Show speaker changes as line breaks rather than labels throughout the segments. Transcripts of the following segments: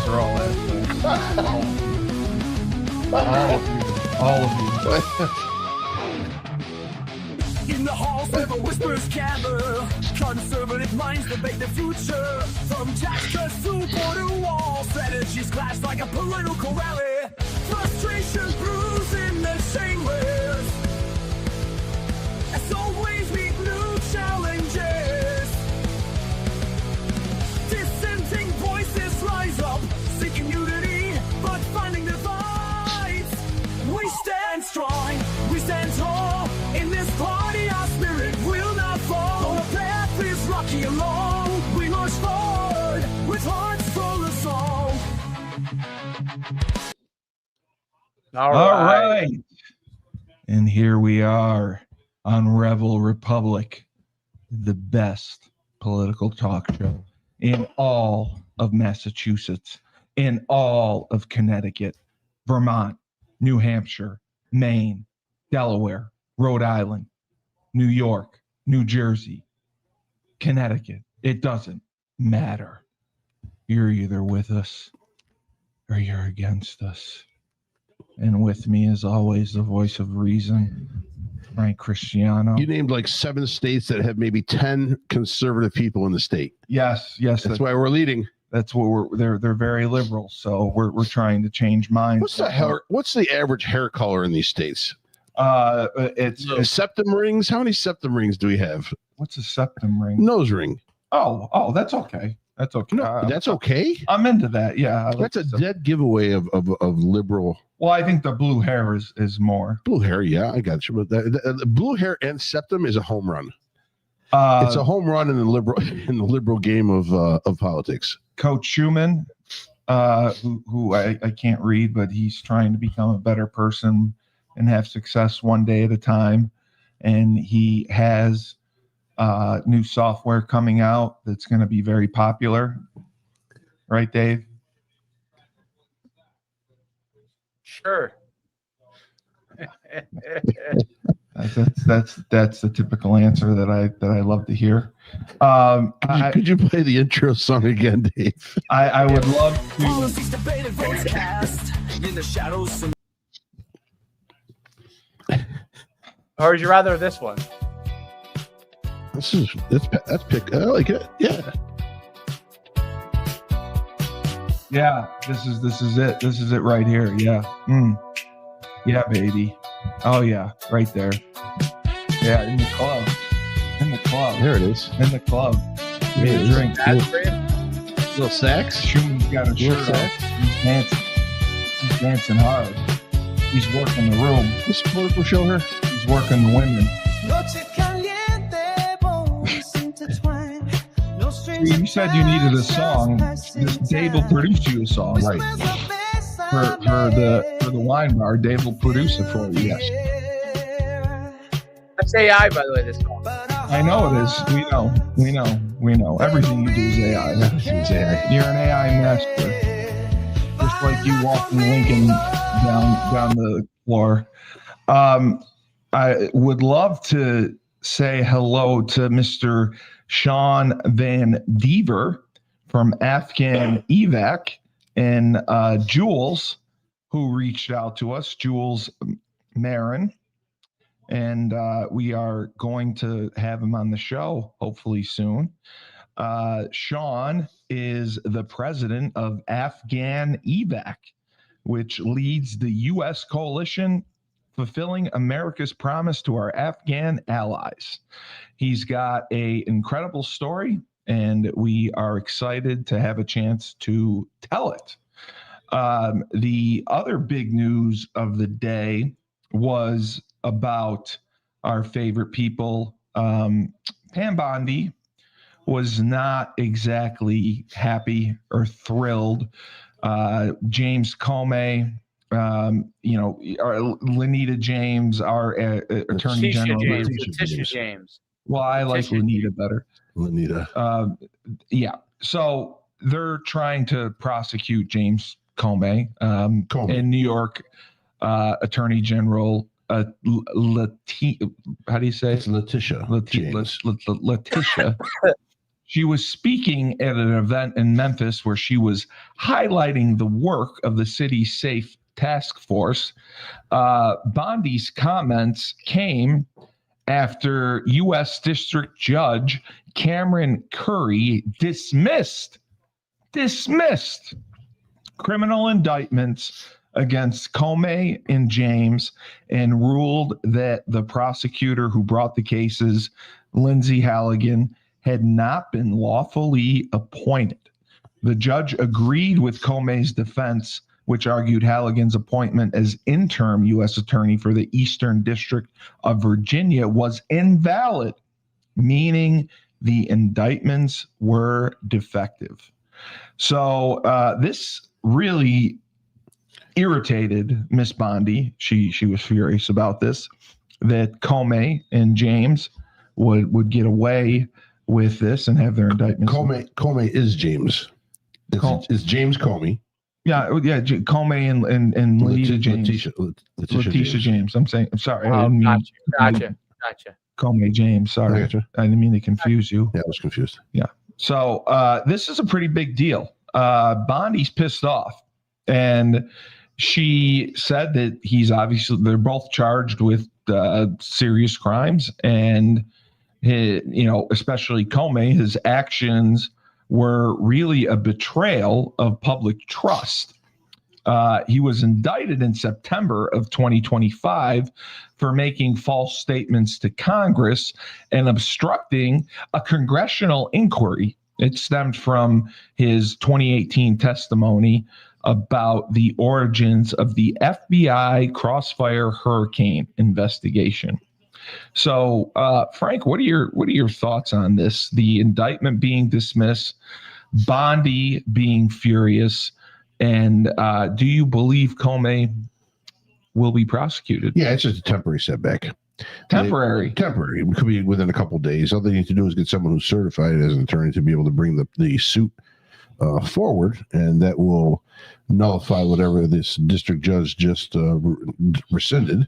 for all that. All of you.
In the halls where the whispers gather, conservative minds debate the future. From tax cuts to border walls, strategies clash like a political rally. Frustration brews in the chambers. As always, meet new challenges. Dissenting voices rise up, seeking unity, but finding divides. We stand strong, we stand tall. In this party, our spirit will not fall. Though the path is rocky and long, we march forward with hearts full of song.
All right. And here we are on Rebel Republic, the best political talk show in all of Massachusetts, in all of Connecticut, Vermont, New Hampshire, Maine, Delaware, Rhode Island, New York, New Jersey, Connecticut. It doesn't matter. You're either with us or you're against us. And with me, as always, the voice of reason, Frank Cristiano.
You named like 7 states that have maybe 10 conservative people in the state.
Yes.
That's why we're leading.
That's what they're very liberal. So we're trying to change minds.
What's the average hair color in these states?
It's
septum rings. How many septum rings do we have?
What's a septum ring?
Nose ring.
Oh, that's okay. That's okay.
No, that's okay.
I'm into that. Yeah,
that's a dead giveaway of liberal.
Well, I think the blue hair is more
blue hair. Yeah, I got you. But the blue hair and septum is a home run. It's a home run in the liberal game of politics.
Coach Schumann, who I can't read, but he's trying to become a better person and have success one day at a time, and he has new software coming out that's going to be very popular. Right, Dave?
Sure.
That's the typical answer that I love to hear.
Could you play the intro song again, Dave?
I would love to.
Policies debated, votes cast in the shadows.
Or would you rather this one?
That's pick. I like it. Yeah.
Yeah, this is it. This is it right here. Yeah. Yeah, baby. Oh yeah, right there. Yeah, in the club. In the club.
There it is.
In the club. Get a drink.
Little sax.
Schumann's got a shirt on. He's dancing. He's dancing hard. He's working the room.
This political show her.
He's working the women. You said you needed a song. Dave will produce you a song, right? For the wine bar, Dave will produce it for you. Yes.
That's AI, by the way. This song.
I know it is. We know. Everything you do is AI.
Everything's AI.
You're an AI master. Just like you walking Lincoln down the floor. I would love to say hello to Mr. Sean Van Dever from Afghan Evac and Jules, who reached out to us, Jules Marin. And we are going to have him on the show hopefully soon. Sean is the president of Afghan Evac, which leads the U.S. coalition fulfilling America's promise to our Afghan allies. He's got an incredible story, and we are excited to have a chance to tell it. The other big news of the day was about our favorite people. Pam Bondi was not exactly happy or thrilled. James Comey, Lenita James, our Attorney General.
Letitia James.
Well, I like Lenita better.
Lenita.
Yeah. So they're trying to prosecute James Comey. In New York, Attorney General how do you say?
It's Letitia.
Letitia She was speaking at an event in Memphis where she was highlighting the work of the city's Safe Task Force. Bondi's comments came after U.S. District Judge Cameron Curry dismissed criminal indictments against Comey and James and ruled that the prosecutor who brought the cases, Lindsay Halligan, had not been lawfully appointed. The judge agreed with Comey's defense, which argued Halligan's appointment as interim U.S. attorney for the Eastern District of Virginia was invalid, meaning the indictments were defective. So this really irritated Miss Bondi. She was furious about this, that Comey and James would get away with this and have their indictments.
Comey is James. It's James Comey.
Yeah, Comey and Letitia James. Letitia James. I'm sorry. I didn't mean
Gotcha.
Comey James. Sorry.
Gotcha.
I didn't mean to confuse you.
Yeah, I was confused.
Yeah. So this is a pretty big deal. Bondi's pissed off. And she said that they're both charged with serious crimes. And, especially Comey, his actions were really a betrayal of public trust. He was indicted in September of 2025 for making false statements to Congress and obstructing a congressional inquiry. It stemmed from his 2018 testimony about the origins of the FBI Crossfire Hurricane investigation. So, Frank, what are your thoughts on this? The indictment being dismissed, Bondi being furious, and do you believe Comey will be prosecuted?
Yeah, it's just a temporary setback.
Temporary.
It could be within a couple of days. All they need to do is get someone who's certified as an attorney to be able to bring the suit forward, and that will nullify whatever this district judge just rescinded.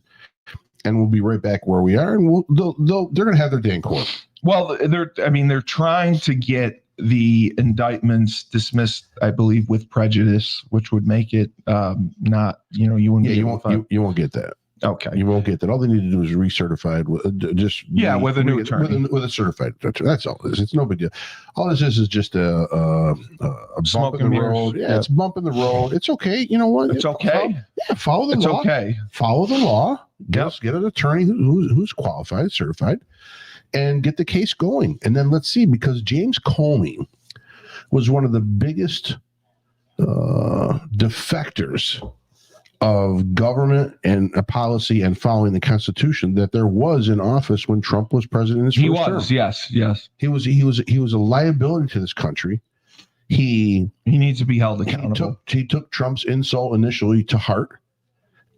And we'll be right back where we are, and they're going to have their day in court.
Well, they're trying to get the indictments dismissed, I believe, with prejudice, which would make it not, you wouldn't.
Yeah, you won't get that.
Okay,
you won't get that. All they need to do is recertified with a new attorney with a certified attorney. That's all it is. It's no big deal. All this is just a bump in the road. Yeah, it's a bump in the road. It's okay. You know what?
It's okay.
Follow the law.
Okay.
Follow the law. Get an attorney who's qualified, certified, and get the case going. And then let's see, because James Comey was one of the biggest defectors of government and a policy and following the Constitution that there was in office when Trump was president. In his first term.
Yes.
He was a liability to this country. He
needs to be held accountable.
He took Trump's insult initially to heart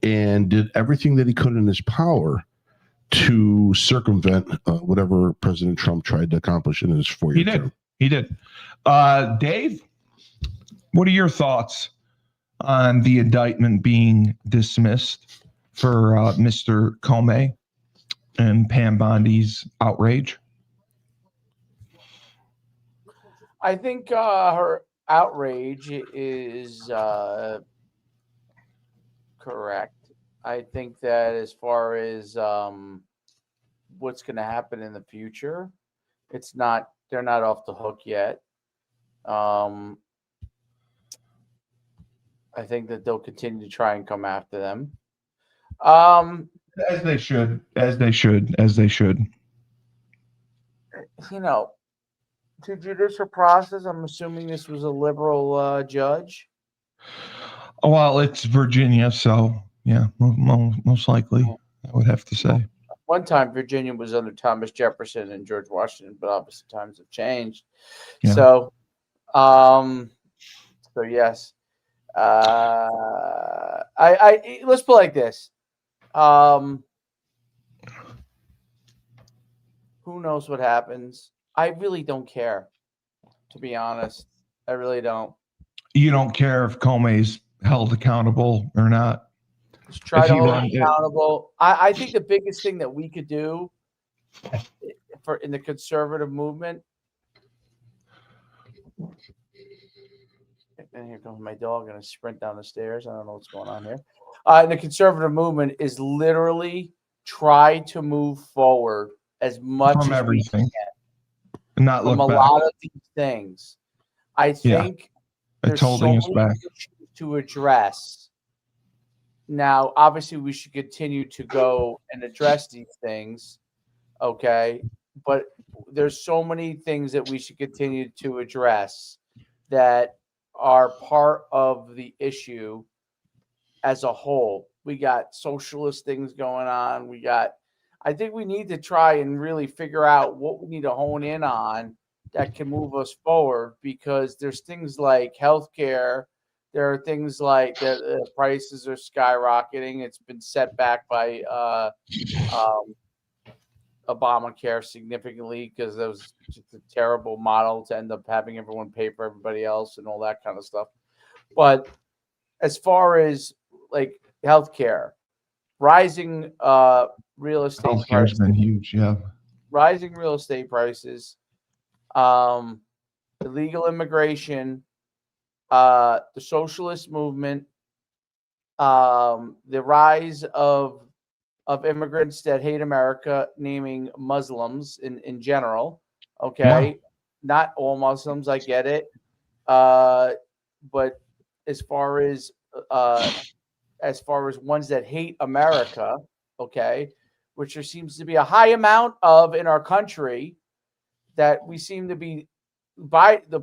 and did everything that he could in his power to circumvent whatever President Trump tried to accomplish in his 4-year term.
He did. Dave, what are your thoughts on the indictment being dismissed for Mr. Comey and Pam Bondi's outrage?
I think her outrage is correct. I think that as far as what's going to happen in the future, they're not off the hook yet. I think that they'll continue to try and come after them.
As they should.
To judicial process, I'm assuming this was a liberal judge.
Well, it's Virginia, so yeah, most likely, I would have to say.
One time, Virginia was under Thomas Jefferson and George Washington, but obviously times have changed.
Yeah.
So yes. I let's put it like this. Who knows what happens? I really don't care, to be honest. I really don't.
You don't care if Comey's held accountable or not?
Just try to hold him accountable. I think the biggest thing that we could do in the conservative movement And here comes my dog going to sprint down the stairs. I don't know what's going on here. And the conservative movement is literally try to move forward as much
From
as
everything, and not
from
look
a
back.
lot of these things. I
Yeah,
think
it's
there's so
holding us
many
back.
issues to address. Now, obviously, we should continue to go and address these things, okay? But there's so many things that we should continue to address that are part of the issue as a whole. We got socialist things going on. I think we need to try and really figure out what we need to hone in on that can move us forward, because there's things like healthcare. There are things like the prices are skyrocketing. It's been set back by um, Obamacare significantly because that was just a terrible model to end up having everyone pay for everybody else and all that kind of stuff. But as far as like healthcare, rising real estate
Healthcare's
prices,
been huge. Yeah.
rising real estate prices, illegal immigration, the socialist movement, the rise of immigrants that hate America, naming Muslims in general. Okay,
Yeah.
not all Muslims, I get it, but as far as ones that hate America, okay, which there seems to be a high amount of in our country, that we seem to be by the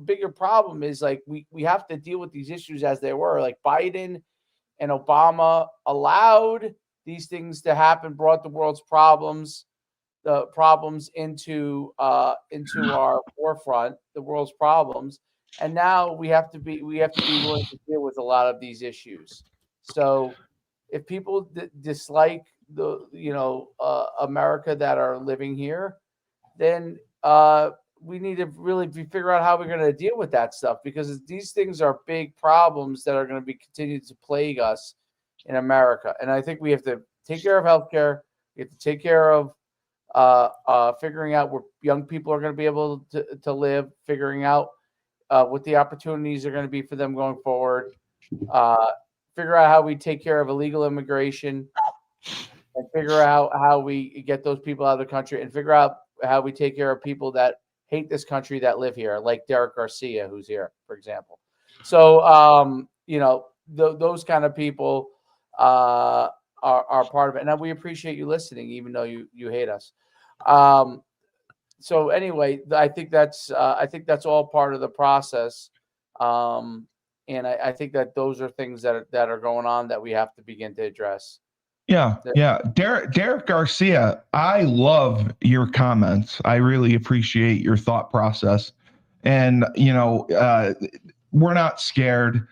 bigger problem is like we have to deal with these issues as they were. Like Biden and Obama allowed these things to happen, brought the world's problems into our forefront, the world's problems, and now we have to be willing to deal with a lot of these issues. So if people dislike America that are living here, then we need to really figure out how we're going to deal with that stuff, because these things are big problems that are going to be continued to plague us in America. And I think we have to take care of healthcare. We have to take care of figuring out where young people are going to be able to live, figuring out what the opportunities are going to be for them going forward, figure out how we take care of illegal immigration, and figure out how we get those people out of the country, and figure out how we take care of people that hate this country that live here, like Derek Garcia, who's here, for example. So, those kind of people are part of it. And we appreciate you listening, even though you hate us. So anyway, I think that's all part of the process. And I think that those are things that are going on that we have to begin to address.
Yeah. Derek Garcia, I love your comments. I really appreciate your thought process. And, we're not scared.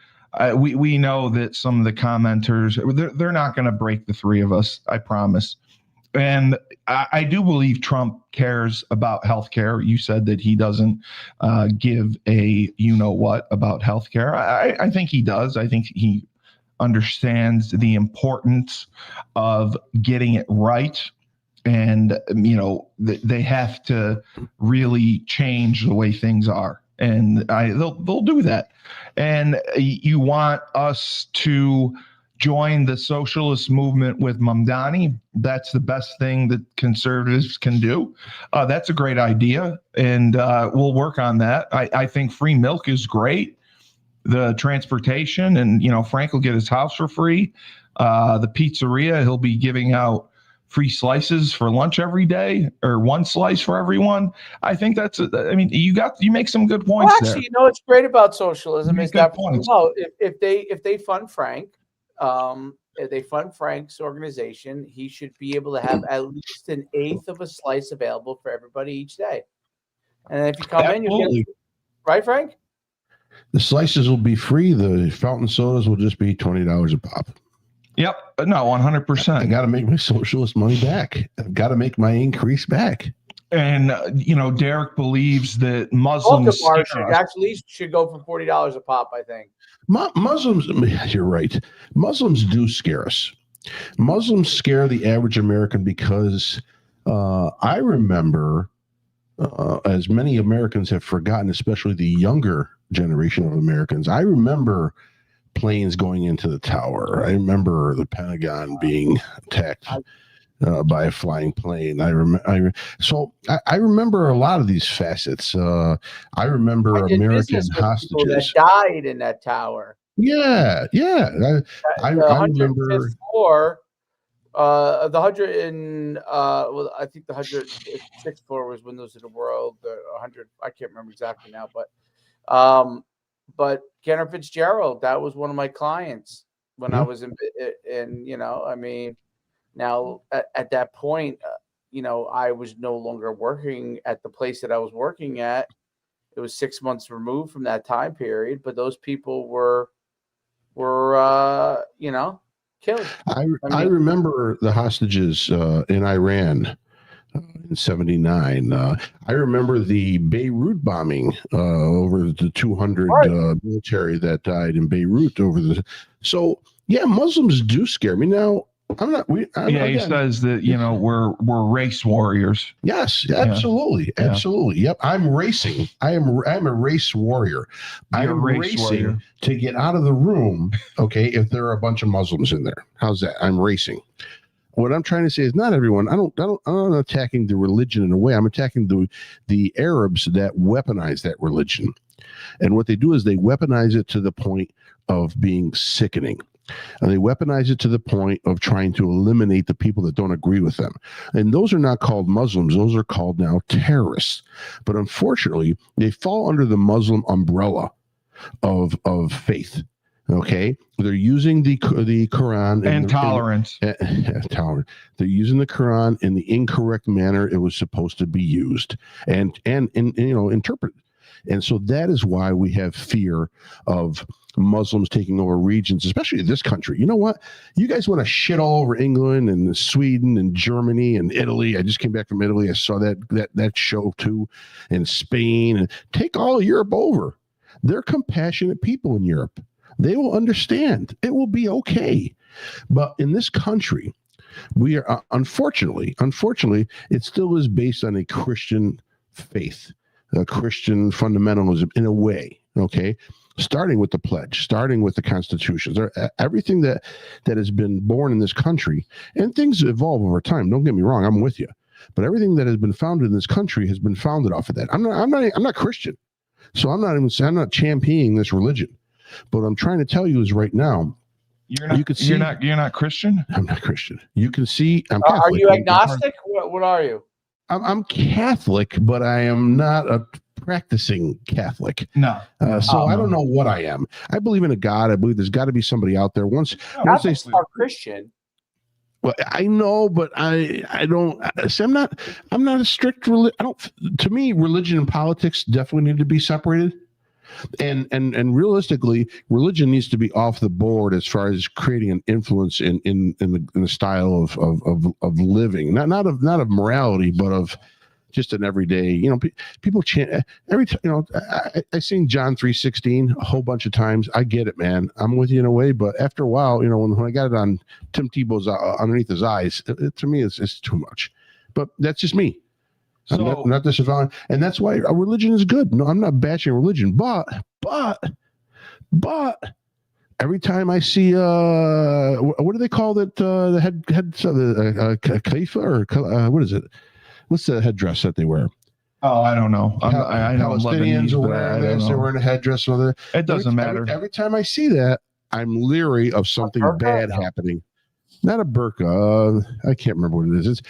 We know that some of the commenters, they're not going to break the three of us, I promise. And I do believe Trump cares about healthcare. You said that he doesn't give a what about healthcare. I think he does. I think he understands the importance of getting it right, and they have to really change the way things are, and they'll do that. And you want us to join the socialist movement with Mamdani? That's the best thing that conservatives can do. That's a great idea, and we'll work on that. I think free milk is great. The transportation, and Frank will get his house for free. The pizzeria, he'll be giving out free slices for lunch every day, or one slice for everyone. I think that's you make some good points.
Well, actually, what's great about socialism is that if they fund Frank, if they fund Frank's organization, he should be able to have at least an eighth of a slice available for everybody each day. And if you come in, you get, right, Frank?
The slices will be free. The fountain sodas will just be $20 a pop.
Yep. No, 100%.
I got to make my socialist money back. I've got to make my increase back.
And, Derek believes that Muslims
actually should go for $40 a pop, I think.
Muslims, you're right. Muslims do scare us. Muslims scare the average American because I remember, as many Americans have forgotten, especially the younger generation of Americans. I remember planes going into the tower. I remember the Pentagon being attacked by a flying plane. I remember a lot of these facets. I remember American hostages
that died in that tower.
Yeah. I remember
floor. The 100 and well, I think the 106th floor was Windows of the World. The 100, I can't remember exactly now, but Kenner Fitzgerald, that was one of my clients when I was in, you know, I mean, now at that point, you know, I was no longer working at the place that I was working at. It was 6 months removed from that time period, but those people were you know, killed.
I remember the hostages in Iran in '79. I remember the Beirut bombing over the 200 military that died in Beirut over the. So yeah, Muslims do scare me. Now I'm not.
He says that, you know, we're race warriors.
Yes, absolutely, absolutely. Yep, I'm racing. I'm a race warrior. I'm racing to get out of the room. Okay, if there are a bunch of Muslims in there, how's that? I'm racing. What I'm trying to say is not everyone. I'm not attacking the religion in a way. I'm attacking the Arabs that weaponize that religion, and what they do is they weaponize it to the point of being sickening. And they weaponize it to the point of trying to eliminate the people that don't agree with them. And those are not called Muslims. Those are called now terrorists. But unfortunately, they fall under the Muslim umbrella of faith. Okay, they're using the Quran
and tolerance.
Tolerant. They're using the Quran in the incorrect manner it was supposed to be used, and you know, interpreted. And so that is why we have fear of Muslims taking over regions, especially this country. You know what? You guys want to shit all over England and Sweden and Germany and Italy. I just came back from Italy. I saw that show too, and Spain, and take all of Europe over. They're compassionate people in Europe. They will understand. It will be okay. But in this country, we are unfortunately, it still is based on a Christian faith, a Christian fundamentalism in a way. Okay, starting with the pledge, starting with the constitutions, everything that has been born in this country, and things evolve over time. Don't get me wrong, I'm with you, but everything that has been founded in this country has been founded off of that. I'm not Christian, so I'm not championing this religion. But what I'm trying to tell you is right now, you're not Christian. I'm not Christian. You can see I'm Catholic.
Are you agnostic? What are you?
I'm Catholic, but I am not a practicing Catholic.
No.
So I don't know what I am. I believe in a God. I believe there's got to be somebody out there. Once they
are Christian.
Well, I know, but I don't. See, I'm not a strict religion. To me, religion and politics definitely need to be separated. And realistically, religion needs to be off the board as far as creating an influence in the style of living, not of morality, but of just an everyday. You know, people chant every time. You know, I sing John 3:16 a whole bunch of times. I get it, man. I'm with you in a way, but after a while, you know, when I got it on Tim Tebow's underneath his eyes, to me, it's too much. But that's just me. So, I'm not disavowing, and that's why a religion is good. No, I'm not bashing religion, but every time I see what do they call it? The head kaifa or what is it? What's the headdress that they wear?
Oh, I don't know. I know
Palestinians are wearing this. They're wearing a headdress.
It doesn't matter.
Every time I see that, I'm leery of something bad happening. Not a burqa. I can't remember what it is. It's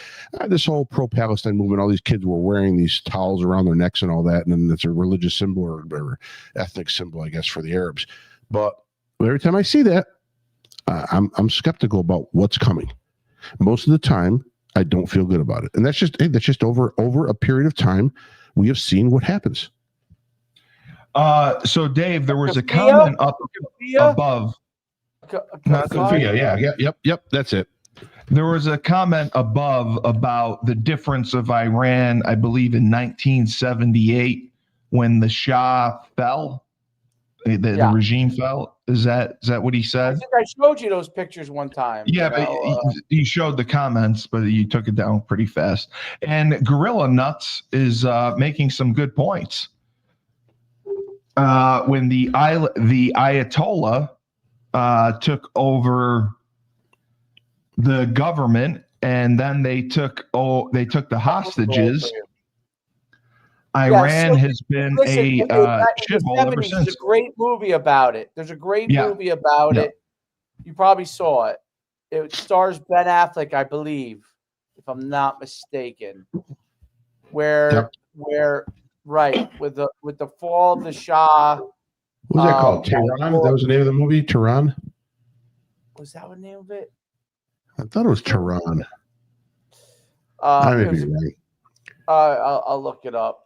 this whole pro-Palestine movement. All these kids were wearing these towels around their necks and all that, and then it's a religious symbol or ethnic symbol, I guess, for the Arabs. But every time I see that, I'm skeptical about what's coming. Most of the time, I don't feel good about it, and that's just over a period of time. We have seen what happens.
So Dave, there was a comment up above.
Not Sophia, yep, that's it.
There was a comment above about the difference of Iran, I believe, in 1978 when the Shah fell, the regime fell. Is that what he said?
I think I showed you those pictures one time.
Yeah, but you showed the comments, but you took it down pretty fast. And Gorilla Nuts is making some good points. when the Ayatollah took over the government, and then they took the hostages. Iran has been a shithole ever since.
There's a great movie about it. There's a great movie about it. You probably saw it. It stars Ben Affleck, I believe, if I'm not mistaken. Where with the fall of the Shah.
What was that called? Tehran? That was the name of the movie? Tehran?
Was that the name of it?
I thought it was Tehran. I may be right.
I'll look it up.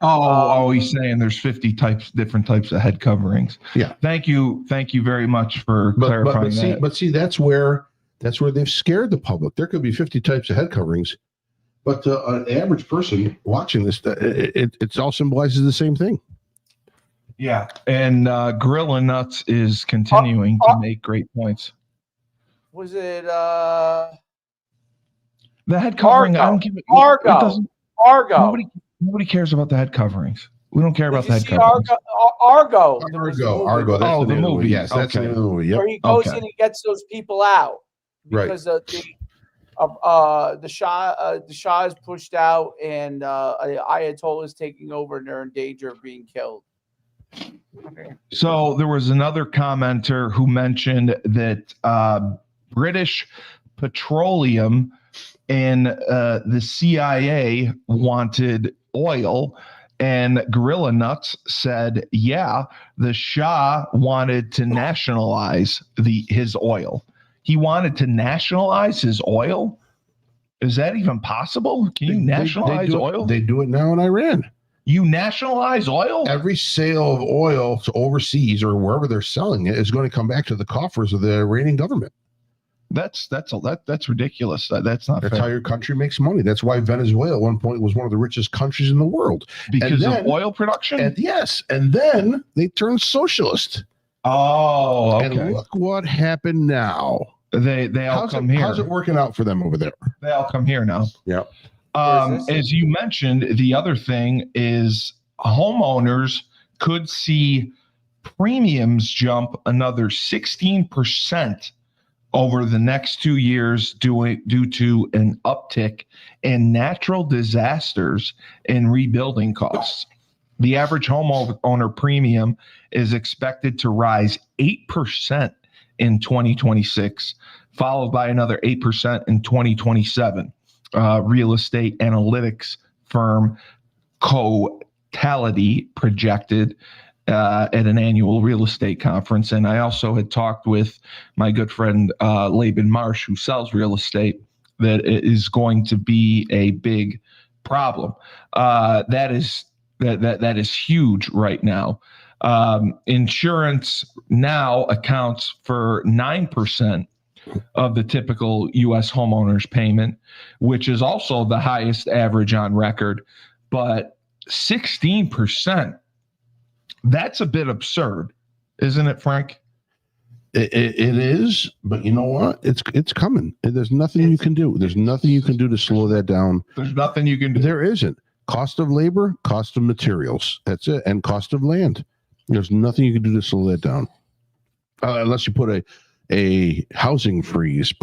He's saying there's 50 different types of head coverings.
Yeah.
Thank you very much for clarifying that.
But see, that's where they've scared the public. There could be 50 types of head coverings, but an average person watching this, it all symbolizes the same thing.
Yeah, and Gorilla Nuts is continuing to make great points.
Was it
the head covering?
Argo.
I don't give it.
Argo.
Nobody cares about the head coverings. We don't care about the head coverings.
Argo.
Argo. That's the movie. Yes, that's the name of the movie. Yep.
Where he goes in and gets those people out because the Shah is pushed out and Ayatollah is taking over and they're in danger of being killed.
So there was another commenter who mentioned that British Petroleum and the CIA wanted oil, and Gorilla Nuts said, yeah, the Shah wanted to nationalize his oil. He wanted to nationalize his oil? Is that even possible? Can you nationalize oil?
They do it now in Iran.
You nationalize oil?
Every sale of oil to overseas or wherever they're selling it is going to come back to the coffers of the Iranian government.
That's ridiculous. That's not
fair.
That's
how your country makes money. That's why Venezuela at one point was one of the richest countries in the world.
Because of oil production?
And then they turned socialist.
Oh, okay.
And look what happened now.
They all come here.
How's it working out for them over there?
They all come here now.
Yeah.
As you mentioned, the other thing is homeowners could see premiums jump another 16% over the next 2 years due to an uptick in natural disasters and rebuilding costs. The average homeowner premium is expected to rise 8% in 2026, followed by another 8% in 2027. Real estate analytics firm Cotality projected at an annual real estate conference. And I also had talked with my good friend Laban Marsh, who sells real estate, that it is going to be a big problem. That is huge right now. Insurance now accounts for 9% of the typical U.S. homeowner's payment, which is also the highest average on record. But 16%, that's a bit absurd, isn't it, Frank?
It is, but you know what? It's coming. There's nothing you can do. There's nothing you can do to slow that down.
There's nothing you can do.
There isn't. Cost of labor, cost of materials. That's it. And cost of land. There's nothing you can do to slow that down. Unless you put a housing freeze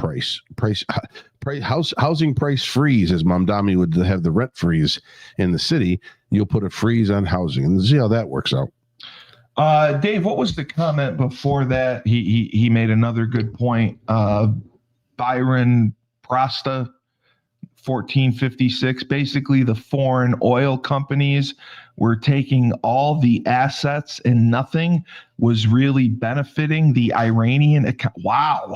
housing price freeze, as Mamdani would have the rent freeze in the city. You'll put a freeze on housing and see how that works out.
Dave, what was the comment before that? He made another good point. Byron Prosta, 1456. Basically, the foreign oil companies were taking all the assets and nothing was really benefiting the Iranian account. Wow.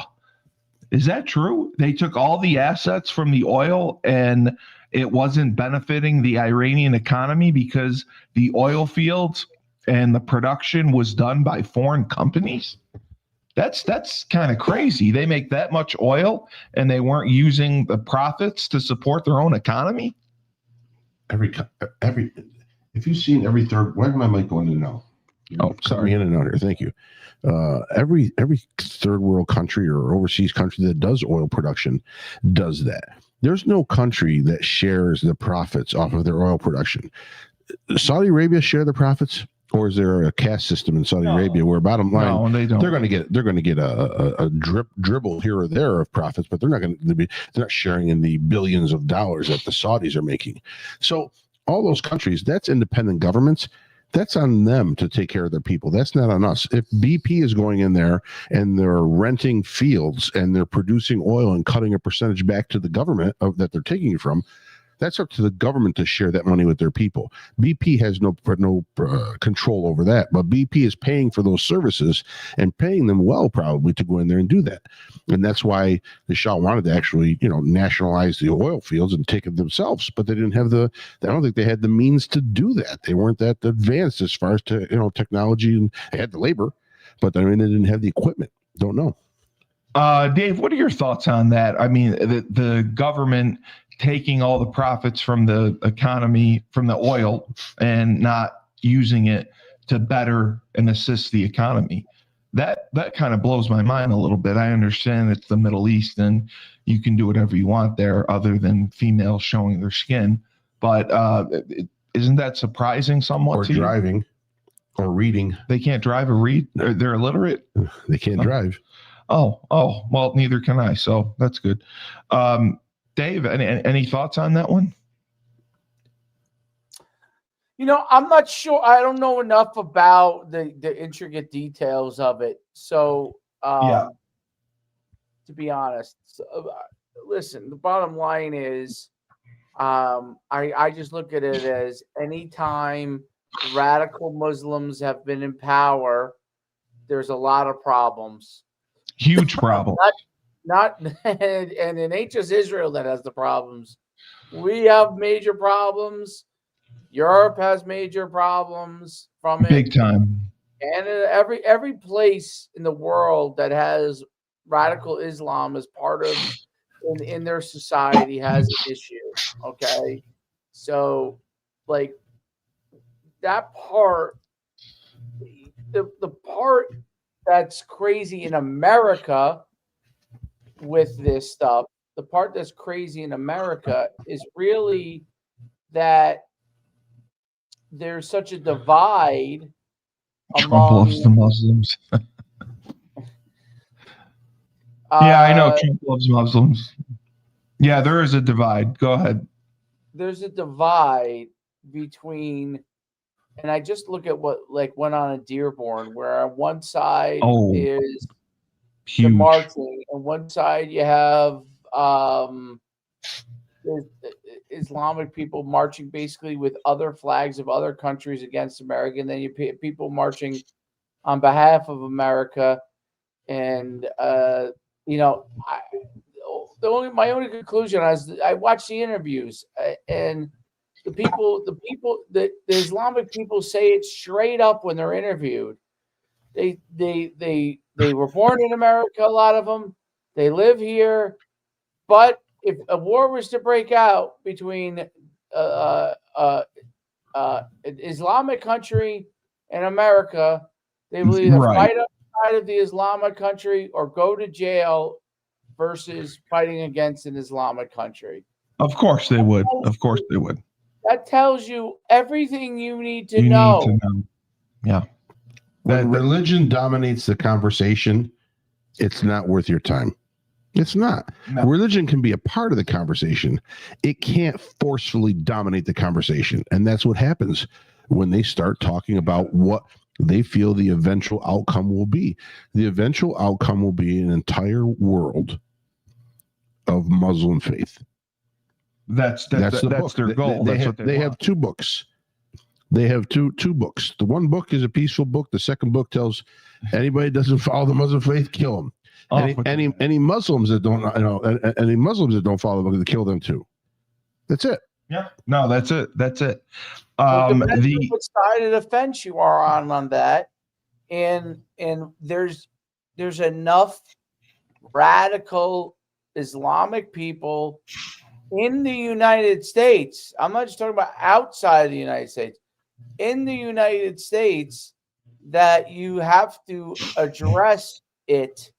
Is that true? They took all the assets from the oil and it wasn't benefiting the Iranian economy because the oil fields and the production was done by foreign companies? That's kind of crazy. They make that much oil and they weren't using the profits to support their own economy?
If you've seen every third, why am I mic going in now?
Oh, sorry.
In and out here. Thank you. Every third world country or overseas country that does oil production does that. There's no country that shares the profits off of their oil production. Saudi Arabia share the profits. Or is there a caste system in Saudi Arabia where bottom line
No, they don't.
they're going to get a dribble here or there of profits, but they're not sharing in the billions of dollars that the Saudis are making. So all those countries, that's independent governments. That's on them to take care of their people. That's not on us. If BP is going in there and they're renting fields and they're producing oil and cutting a percentage back to the government that they're taking it from, that's up to the government to share that money with their people. BP has no control over that, but BP is paying for those services and paying them well, probably, to go in there and do that. And that's why the Shah wanted to actually, nationalize the oil fields and take it themselves, but they didn't have I don't think they had the means to do that. They weren't that advanced as far as technology, and they had the labor, but they didn't have the equipment. Don't know.
Dave, what are your thoughts on that? I mean, the government taking all the profits from the economy, from the oil, and not using it to better and assist the economy. That kind of blows my mind a little bit. I understand it's the Middle East and you can do whatever you want there other than females showing their skin. But isn't that surprising somewhat?
Or driving or reading.
They can't drive or read? They're illiterate?
They can't drive.
Oh, well, neither can I. So that's good. Dave, any thoughts on that one?
I'm not sure. I don't know enough about the intricate details of it. So, to be honest, listen, the bottom line is, I just look at it as anytime radical Muslims have been in power, there's a lot of problems.
Huge problem.
And it ain't just Israel that has the problems. We have major problems. Europe has major problems from it.
Big time.
And every place in the world that has radical Islam as part of in their society has an issue. Okay. So like that part, the part that's crazy in America with this stuff, the part that's crazy in America is really that there's such a divide
Trump loves the Muslims. Yeah, I know Trump loves Muslims. Yeah, there is a divide. Go ahead.
There's a divide between, and I just look at what went on in Dearborn, where on one side is
huge.
The marching, and one side you have Islamic people marching basically with other flags of other countries against America, and then you people marching on behalf of America. And my only conclusion is I watched the interviews, and the Islamic people say it straight up when they're interviewed. They were born in America, a lot of them. They live here, but if a war was to break out between an Islamic country and America, they will either fight outside of the Islamic country or go to jail versus fighting against an Islamic country.
Of course they would.
That tells you everything you need to know.
Yeah.
When religion dominates the conversation, it's not worth your time. It's not. No. Religion can be a part of the conversation. It can't forcefully dominate the conversation. And that's what happens when they start talking about what they feel the eventual outcome will be. The eventual outcome will be an entire world of Muslim faith.
That's their goal.
They have two books. They have two books. The one book is a peaceful book. The second book tells anybody that doesn't follow the Muslim faith, kill them. Any Muslims that don't, any Muslims that don't follow the book, kill them too. That's it.
Yeah. No, that's it. That's it.
What side of the fence you are on that, and there's enough radical Islamic people in the United States. I'm not just talking about outside of the United States. In the United States, that you have to address it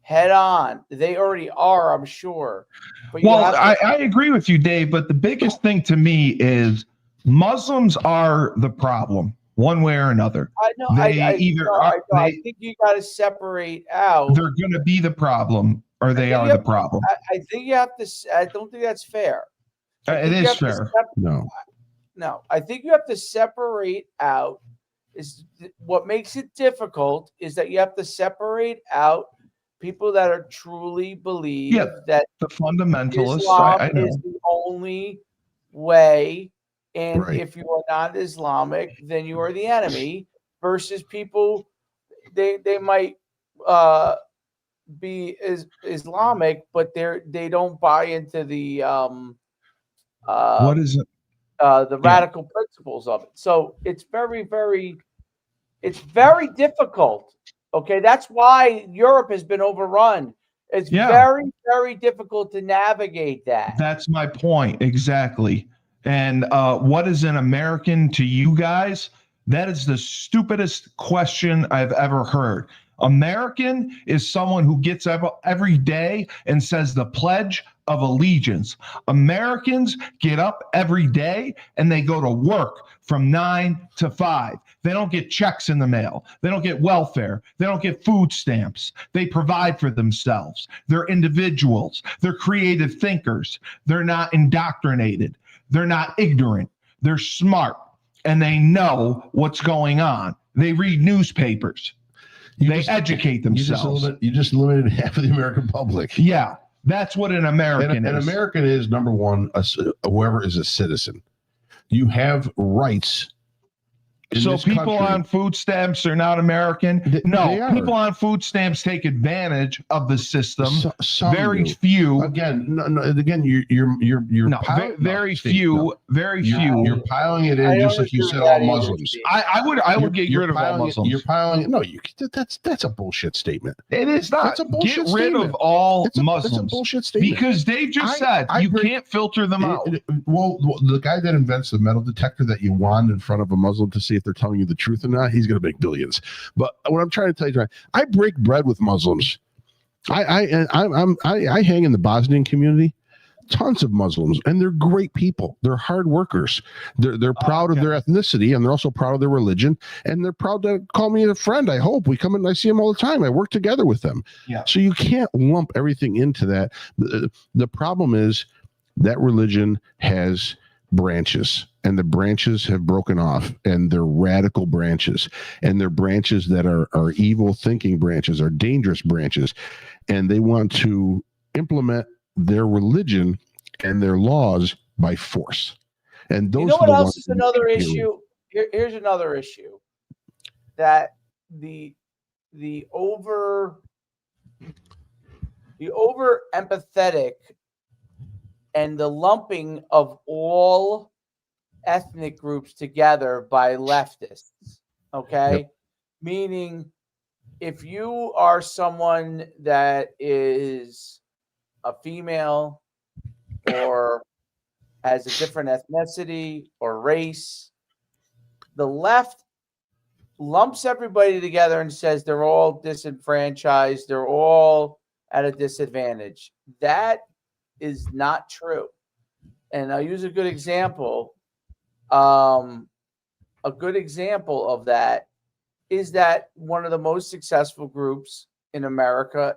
head on. They already are, I'm sure. But
I agree with you, Dave. But the biggest thing to me is Muslims are the problem. one way or another.
I know.
They
I think you got to separate out.
they're going to be the problem, or they are the problem.
I think you have to. I don't think that's fair.
It is fair.
No, I think you have to separate out. What makes it difficult is that you have to separate out people that are truly believe that
the fundamentalists
Islam is the only way, and if you are not Islamic, then you are the enemy. Versus people, they might be Islamic, but they don't buy into the
what is it?
The radical principles of it. So it's very, very difficult. Okay, that's why Europe has been overrun. It's very, very difficult to navigate that.
That's my point exactly. And what is an American to you guys? That is the stupidest question I've ever heard. American is someone who gets up every day and says the Pledge of Allegiance. Americans get up every day and they go to work from 9 to 5. They don't get checks in the mail. They don't get welfare. They don't get food stamps. They provide for themselves. They're individuals. They're creative thinkers. They're not indoctrinated. They're not ignorant. They're smart and they know what's going on. They read newspapers. They educate themselves.
You just limited half of the American public.
Yeah, that's what an American is.
An American is, number one, whoever is a citizen. You have rights.
So people on food stamps are not American? No, people on food stamps take advantage of the system. Very few.
Again, you're
very few.
You're piling it in just like you said, all Muslims.
I would get rid of all Muslims.
You're piling it. That's a bullshit statement.
It is not.
That's a bullshit
get rid of all Muslims.
That's a bullshit statement.
Because Dave just said you can't filter them out.
Well, the guy that invents the metal detector that you wand in front of a Muslim to see if they're telling you the truth or not, he's going to make billions. But what I'm trying to tell you, I break bread with Muslims. I hang in the Bosnian community, tons of Muslims, and they're great people. They're hard workers. They're proud of their ethnicity, and they're also proud of their religion, and they're proud to call me a friend. I hope we come in and I see them all the time. I work together with them.
Yeah.
So you can't lump everything into that. The problem is that religion has branches, and the branches have broken off, and they're radical branches, and they're branches that are evil thinking branches, are dangerous branches, and they want to implement their religion and their laws by force. And those,
you know what else is another issue? Here's another issue, that the over empathetic and the lumping of all ethnic groups together by leftists, okay? Yep. Meaning, if you are someone that is a female or has a different ethnicity or race, the left lumps everybody together and says they're all disenfranchised, they're all at a disadvantage. That is not true. And I'll use a good example. A good example of that is that one of the most successful groups in America,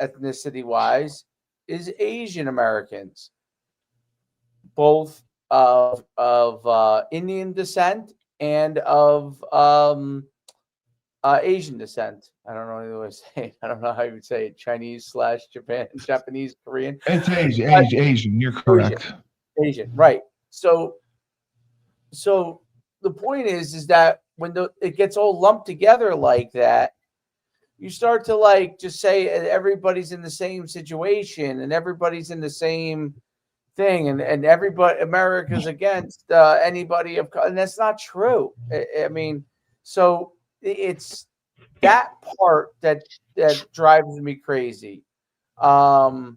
ethnicity-wise, is Asian Americans, both of Indian descent and of Asian descent. I don't know the way to say it. I don't know how you would say it. Japanese, Korean.
It's Asian. You're correct.
Asian, right? So the point is that when it gets all lumped together like that, you start to just say everybody's in the same situation and everybody's in the same thing, and everybody, America's against anybody of, and that's not true. I mean, so it's that part that drives me crazy. The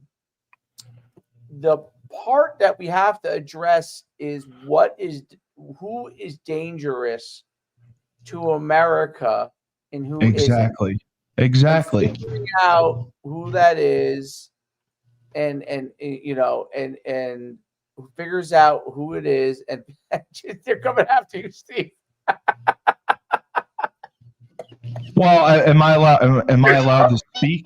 part that we have to address is who is dangerous to America and who
Exactly.
Figuring out who that is, and who figures out who it is, and they're coming after you, Steve.
Well, am I allowed? Am I allowed to speak?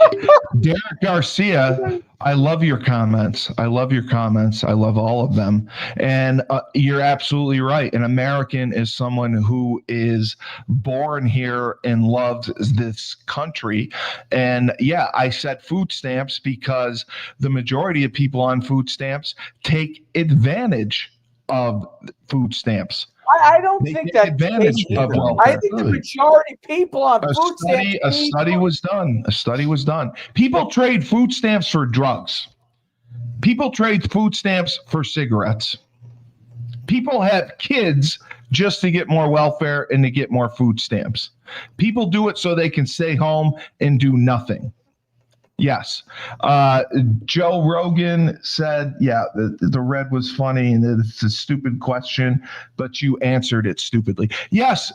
Derek Garcia, I love your comments. I love your comments. I love all of them. And you're absolutely right. An American is someone who is born here and loves this country. And yeah, I said food stamps because the majority of people on food stamps take advantage of food stamps.
I don't
They
think
take
that's
advantage
the case
of
either.
welfare.
I think the majority of people on food stamps.
A study was done. A study was done. People trade food stamps for drugs. People trade food stamps for cigarettes. People have kids just to get more welfare and to get more food stamps. People do it so they can stay home and do nothing. Yes. Joe Rogan said, yeah, the red was funny and it's a stupid question, but you answered it stupidly. Yes,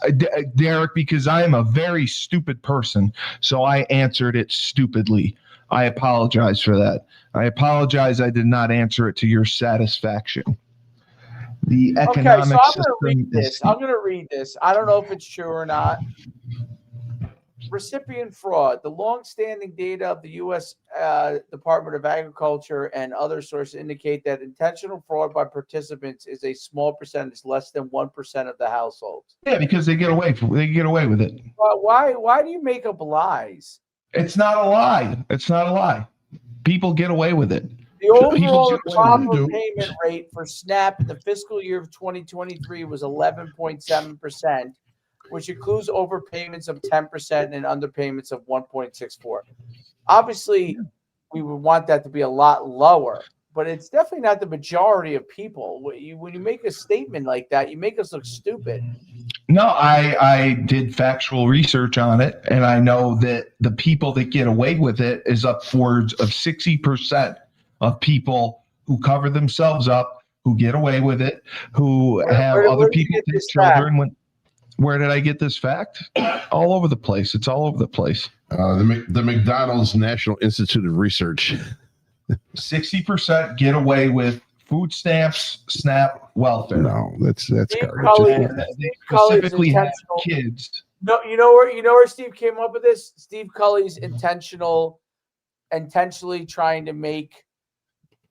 Derek, because I am a very stupid person. So I answered it stupidly. I apologize for that. I apologize. I did not answer it to your satisfaction. The economic
so I'm
system
going to read this. I'm going to read this. I don't know if it's true or not. Recipient fraud. The long-standing data of the U.S. Department of Agriculture and other sources indicate that intentional fraud by participants is a small percentage, less than 1% of the households.
Yeah, because they get away with it.
Why do you make up lies?
It's not a lie. It's not a lie. People get away with it.
The overall improper payment rate for SNAP in the fiscal year of 2023 was 11.7%. which includes overpayments of 10% and underpayments of 1.64. Obviously, we would want that to be a lot lower, but it's definitely not the majority of people. When you make a statement like that, you make us look stupid.
No, I did factual research on it, and I know that the people that get away with it is upwards of 60% of people who cover themselves up, who get away with it, who have other people take children. Where did I get this fact? All over the place. It's all over the place.
The McDonald's National Institute of Research.
60% get away with food stamps, SNAP, welfare.
No, that's garbage.
They specifically have kids.
No, you know where Steve came up with this? Steve Cully's intentionally trying to make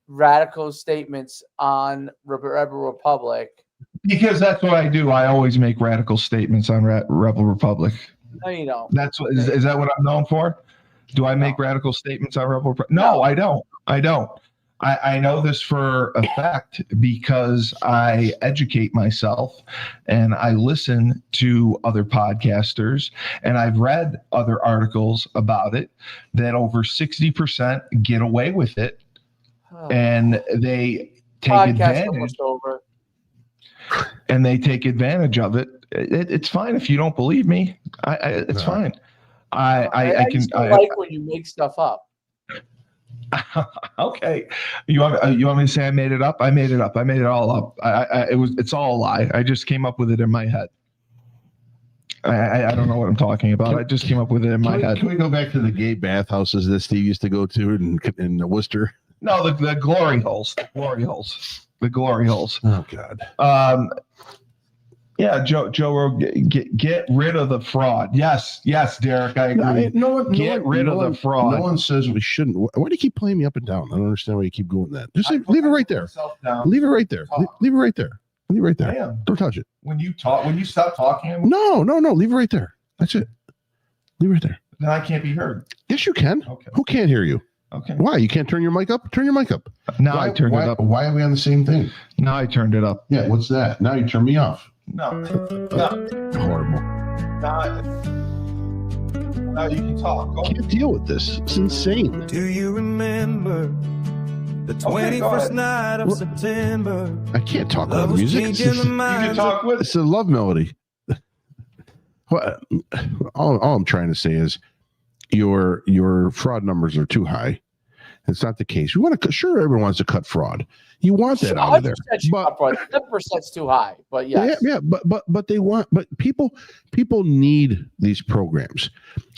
radical statements on Rebel Republic.
Because that's what I do. I always make radical statements on Rebel Republic.
No, you don't.
That's what is that what I'm known for? Do I make radical statements on Rebel Republic? No, I don't. I know this for a fact because I educate myself and I listen to other podcasters and I've read other articles about it that over 60% get away with it and they take advantage. And they take advantage of it. It's fine if you don't believe me. It's fine. I can. I
like when you make stuff up.
Okay, you want me to say I made it up? I made it up. I made it all up. It's all a lie. I just came up with it in my head. I don't know what I'm talking about. I just came up with it in my head.
Can we go back to the gay bathhouses that Steve used to go to in Worcester?
No, the glory holes. The glory holes. The glory holes.
Oh God.
Yeah, Joe, get rid of the fraud. Yes, Derek, I agree. Get rid of the fraud.
No one says we shouldn't. Why do you keep playing me up and down? I don't understand why you keep going that. Just leave it right there. Leave it right there. Leave it right there. Leave it right there.
Damn.
Don't touch it.
When you stop talking.
No. Leave it right there. That's it. Leave it right there.
Then I can't be heard.
Yes, you can.
Okay.
Who can't hear you?
Okay.
Why? You can't turn your mic up? Turn your mic up.
Now I turned it up.
Why are we on the same thing?
Now I turned it up.
Yeah, what's that? Now you turn me off.
No.
Horrible.
Now you can talk.
I can't deal with this. It's insane.
Do you remember the 21st night of September?
I can't talk with music.
You can talk with
It's a love melody. All I'm trying to say is your fraud numbers are too high. It's not the case. We want to sure everyone wants to cut fraud. You want that out of there.
But 10%'s too high. But yes.
Yeah, but they want people need these programs.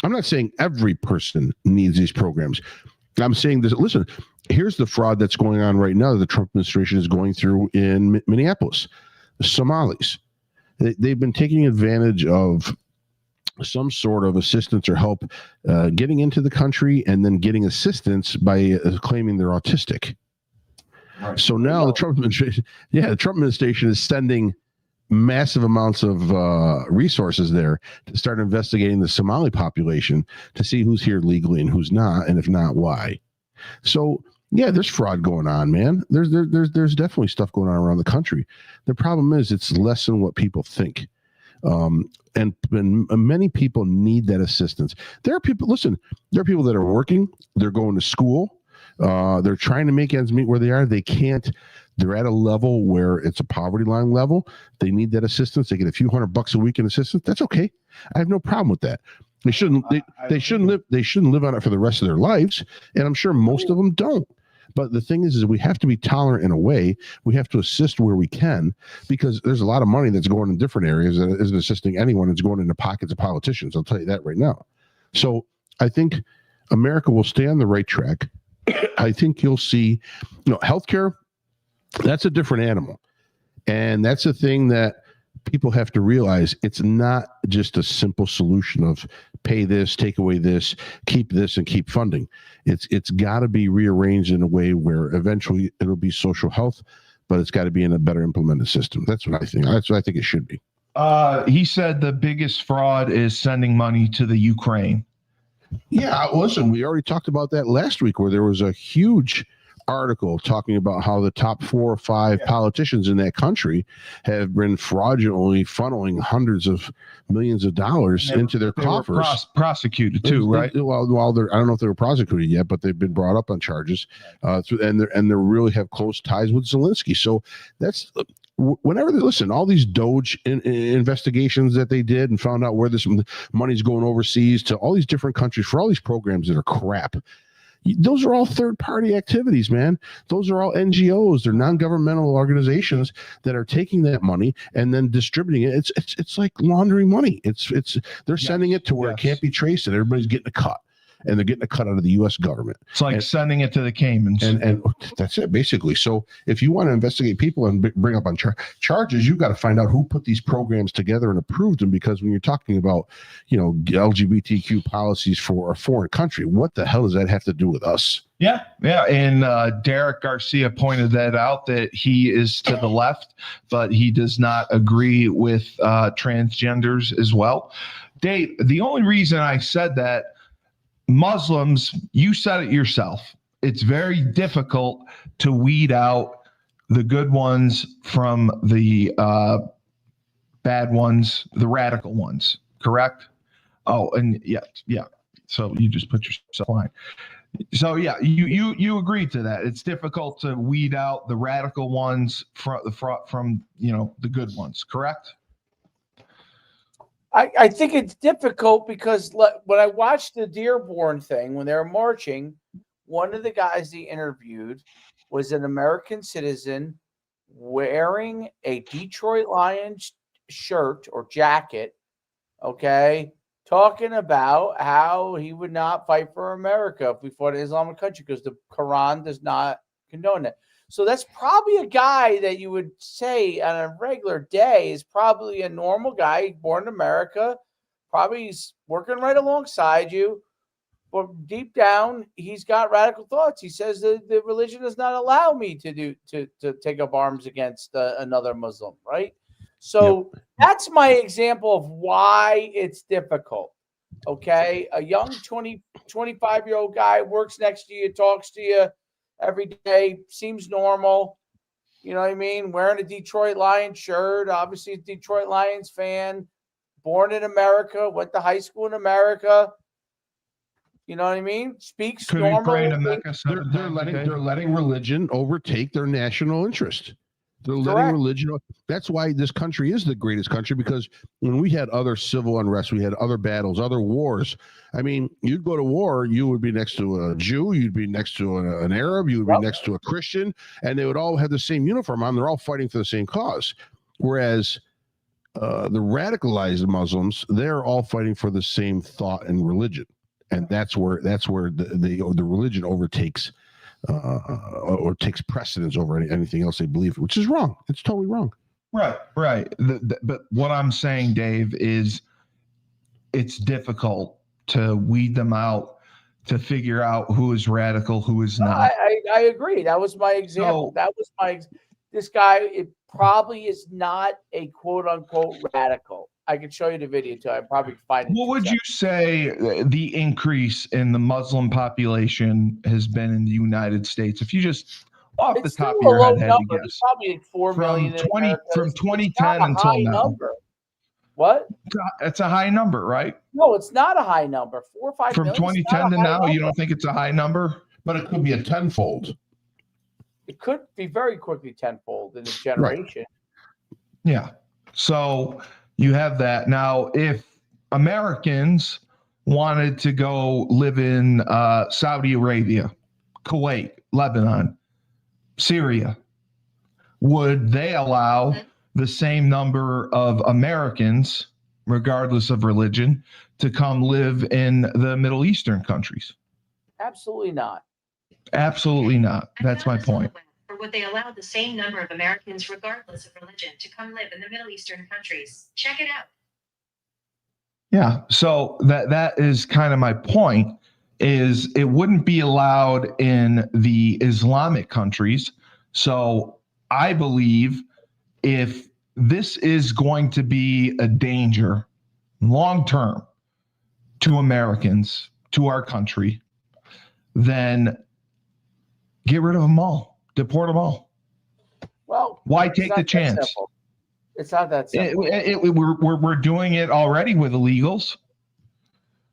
I'm not saying every person needs these programs. I'm saying this. Listen, here's the fraud that's going on right now. The Trump administration is going through in Minneapolis. The Somalis. They've been taking advantage of some sort of assistance or help getting into the country, and then getting assistance by claiming they're autistic. Right. So now the Trump administration is sending massive amounts of resources there to start investigating the Somali population to see who's here legally and who's not, and if not, why. So yeah, there's fraud going on, man. There's definitely stuff going on around the country. The problem is it's less than what people think. And many people need that assistance. There are people that are working, they're going to school, they're trying to make ends meet where they are. They can't. They're at a level where it's a poverty line level. They need that assistance. They get a few $100 a week in assistance. That's okay. I have no problem with that. They shouldn't live on it for the rest of their lives, and I'm sure most of them don't. But the thing is we have to be tolerant in a way. We have to assist where we can, because there's a lot of money that's going in different areas that isn't assisting anyone. It's going into pockets of politicians. I'll tell you that right now. So I think America will stay on the right track. I think you'll see, healthcare, that's a different animal. And that's a thing that people have to realize. It's not just a simple solution of pay this, take away this, keep this, and keep funding. It's got to be rearranged in a way where eventually it'll be social health, but it's got to be in a better implemented system. That's what I think. That's what I think it should be.
He said the biggest fraud is sending money to the Ukraine.
Yeah, listen, we already talked about that last week, where there was a huge article talking about how the top 4 or 5 politicians in that country have been fraudulently funneling hundreds of millions of dollars into their coffers.
Prosecuted too, right?
Well, I don't know if they were prosecuted yet, but they've been brought up on charges, and they really have close ties with Zelensky. So that's whenever they listen, all these Doge investigations that they did and found out where this money's going overseas to all these different countries for all these programs that are crap. Those are all third-party activities, man. Those are all NGOs. They're non-governmental organizations that are taking that money and then distributing it. It's like laundering money. They're sending it to where it can't be traced, and everybody's getting a cut. And they're getting a cut out of the U.S. government.
It's like sending it to the Caymans.
And that's it, basically. So if you want to investigate people and bring up on charges, you've got to find out who put these programs together and approved them. Because when you're talking about, LGBTQ policies for a foreign country, what the hell does that have to do with us?
Yeah. And Derek Garcia pointed that out, that he is to the left, but he does not agree with transgenders as well. Dave, the only reason I said that, Muslims, you said it yourself, it's very difficult to weed out the good ones from the bad ones, the radical ones, correct? Oh, and yeah. So you just put yourself on. So yeah, you agreed to that. It's difficult to weed out the radical ones from the good ones, correct?
I think it's difficult because when I watched the Dearborn thing, when they were marching, one of the guys they interviewed was an American citizen wearing a Detroit Lions shirt or jacket, okay, talking about how he would not fight for America if we fought an Islamic country because the Quran does not condone it. So that's probably a guy that you would say on a regular day is probably a normal guy born in America. Probably he's working right alongside you. But deep down, he's got radical thoughts. He says that the religion does not allow me to take up arms against another Muslim, right? So that's my example of why it's difficult. Okay? A young 25-year-old guy works next to you, talks to you every day, seems normal. You know what I mean? Wearing a Detroit Lions shirt, obviously a Detroit Lions fan, born in America, went to high school in America. You know what I mean? Speaks normal.
They're letting religion overtake their national interest. They're letting religion. That's why this country is the greatest country, because when we had other civil unrest, we had other battles, other wars. I mean, you'd go to war, you would be next to a Jew, you'd be next to an Arab, you would be next to a Christian, and they would all have the same uniform on. They're all fighting for the same cause. Whereas the radicalized Muslims, they're all fighting for the same thought and religion, and that's where the religion overtakes. Or takes precedence over anything else they believe, which is wrong. It's totally wrong.
Right. But what I'm saying, Dave, is it's difficult to weed them out, to figure out who is radical, who is not.
I agree. That was my example. This guy, it probably is not a quote unquote radical. I can show you the video too. I probably find it.
What would you say the increase in the Muslim population has been in the United States? If you just off the top of your head had to guess.
It's probably like 4 million in America.
From 2010 until now.
Number. What?
It's a high number, right?
No, it's not a high number. 4 or 5
from
million.
2010 to now, you don't think it's a high number?
But it could be a tenfold.
It could be very quickly tenfold in a generation.
Right. Yeah. So you have that. Now, if Americans wanted to go live in Saudi Arabia, Kuwait, Lebanon, Syria, would they allow the same number of Americans, regardless of religion, to come live in the Middle Eastern countries?
Absolutely not.
Absolutely not. That's my point.
Or would they allow the same number of Americans, regardless of religion, to come live in the Middle Eastern countries? Check it out.
Yeah. So that is kind of my point, is it wouldn't be allowed in the Islamic countries. So I believe if this is going to be a danger long term to Americans, to our country, then get rid of them all, deport them all.
Well,
why take the chance?
It's not that simple.
We're doing it already with illegals.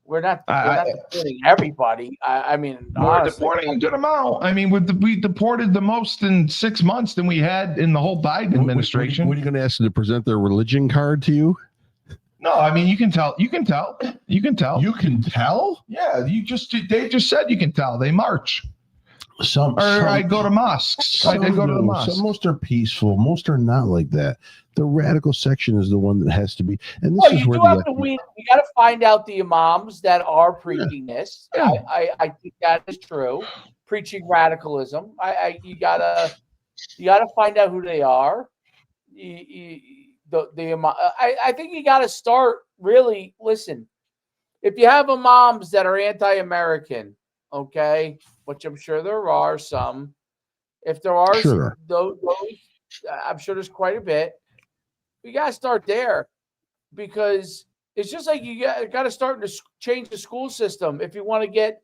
We're not deporting everybody. I mean,
we're deporting a good amount. I mean, we deported the most in 6 months than we had in the whole Biden administration.
What are you going to ask them to present their religion card to you?
No, I mean, you can tell. You can tell. You can tell.
You can tell?
Yeah, they just said you can tell. They march. I go to mosques. I go to the mosque.
Most are peaceful. Most are not like that. The radical section is the one that has to be. And this is where
you got to find out the imams that are preaching this. Yeah. I think that is true. Preaching radicalism. You gotta find out who they are. I think you got to start really. Listen, if you have imams that are anti-American, okay, which I'm sure there are some. If there are those, I'm sure there's quite a bit. You got to start there, because it's just like you got to start to change the school system if you want to get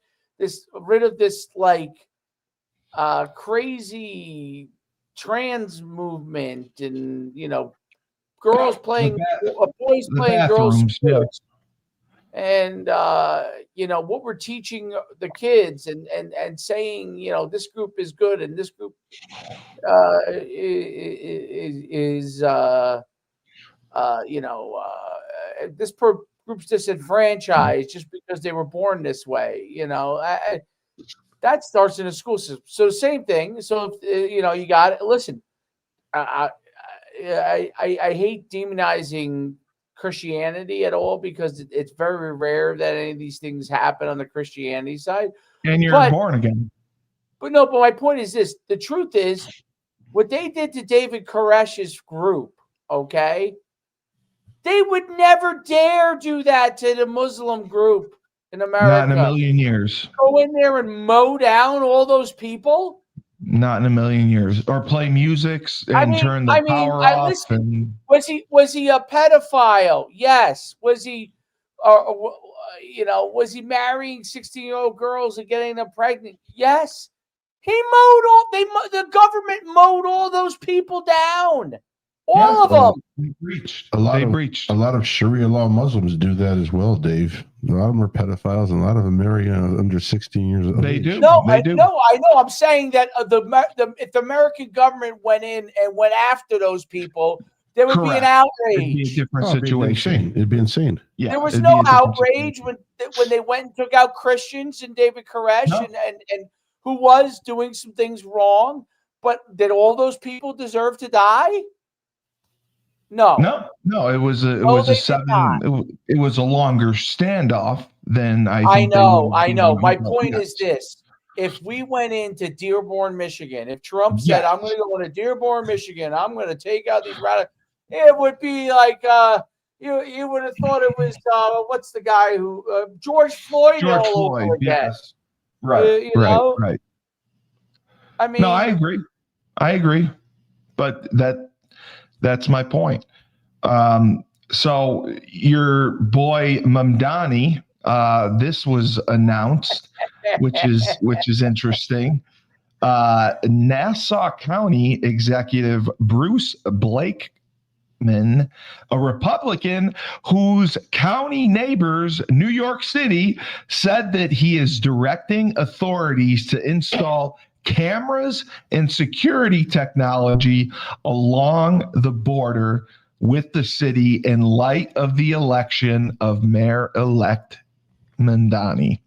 rid of this like crazy trans movement and girls playing boys playing girls sports. And what we're teaching the kids and saying this group is good and this group is this group's disenfranchised just because they were born this way. That starts in a school system. So the same thing. So if, you got it. Listen, I hate demonizing Christianity at all, because it's very rare that any of these things happen on the Christianity side.
And you're born again.
But my point is this. The truth is, what they did to David Koresh's group, okay, they would never dare do that to the Muslim group in America.
Not in a million years.
Go in there and mow down all those people?
Not in a million years. Or play music and turn the power off.
Was he a pedophile? Yes. Was he, was he marrying 16-year-old girls and getting them pregnant? Yes. He the government mowed all those people down. All of them.
They breached. A lot of Sharia law Muslims do that as well, Dave. A lot of them are pedophiles, and a lot of them marry under 16 years old.
They do.
I know. I'm saying that if the American government went in and went after those people, there would be an outrage.
It'd be a different situation.
It'd be insane.
Yeah,
there was no outrage when they went and took out Christians and David Koresh and who was doing some things wrong. But did all those people deserve to die? No.
It was a longer standoff than
I know. My point is this. If we went into Dearborn, Michigan, if Trump said, I'm going to go into Dearborn, Michigan, I'm going to take out these radicals, it would be like, You would have thought it was what's the guy who George Floyd
George
all
Floyd,
over again.
yes. Right,
You know?
right.
I mean,
No, I agree. But that's my point. So your boy Mamdani, this was announced, which is interesting. Nassau County Executive Bruce Blakeman, a Republican whose county neighbors, New York City, said that he is directing authorities to install cameras and security technology along the border with the city in light of the election of Mayor-elect Mamdani.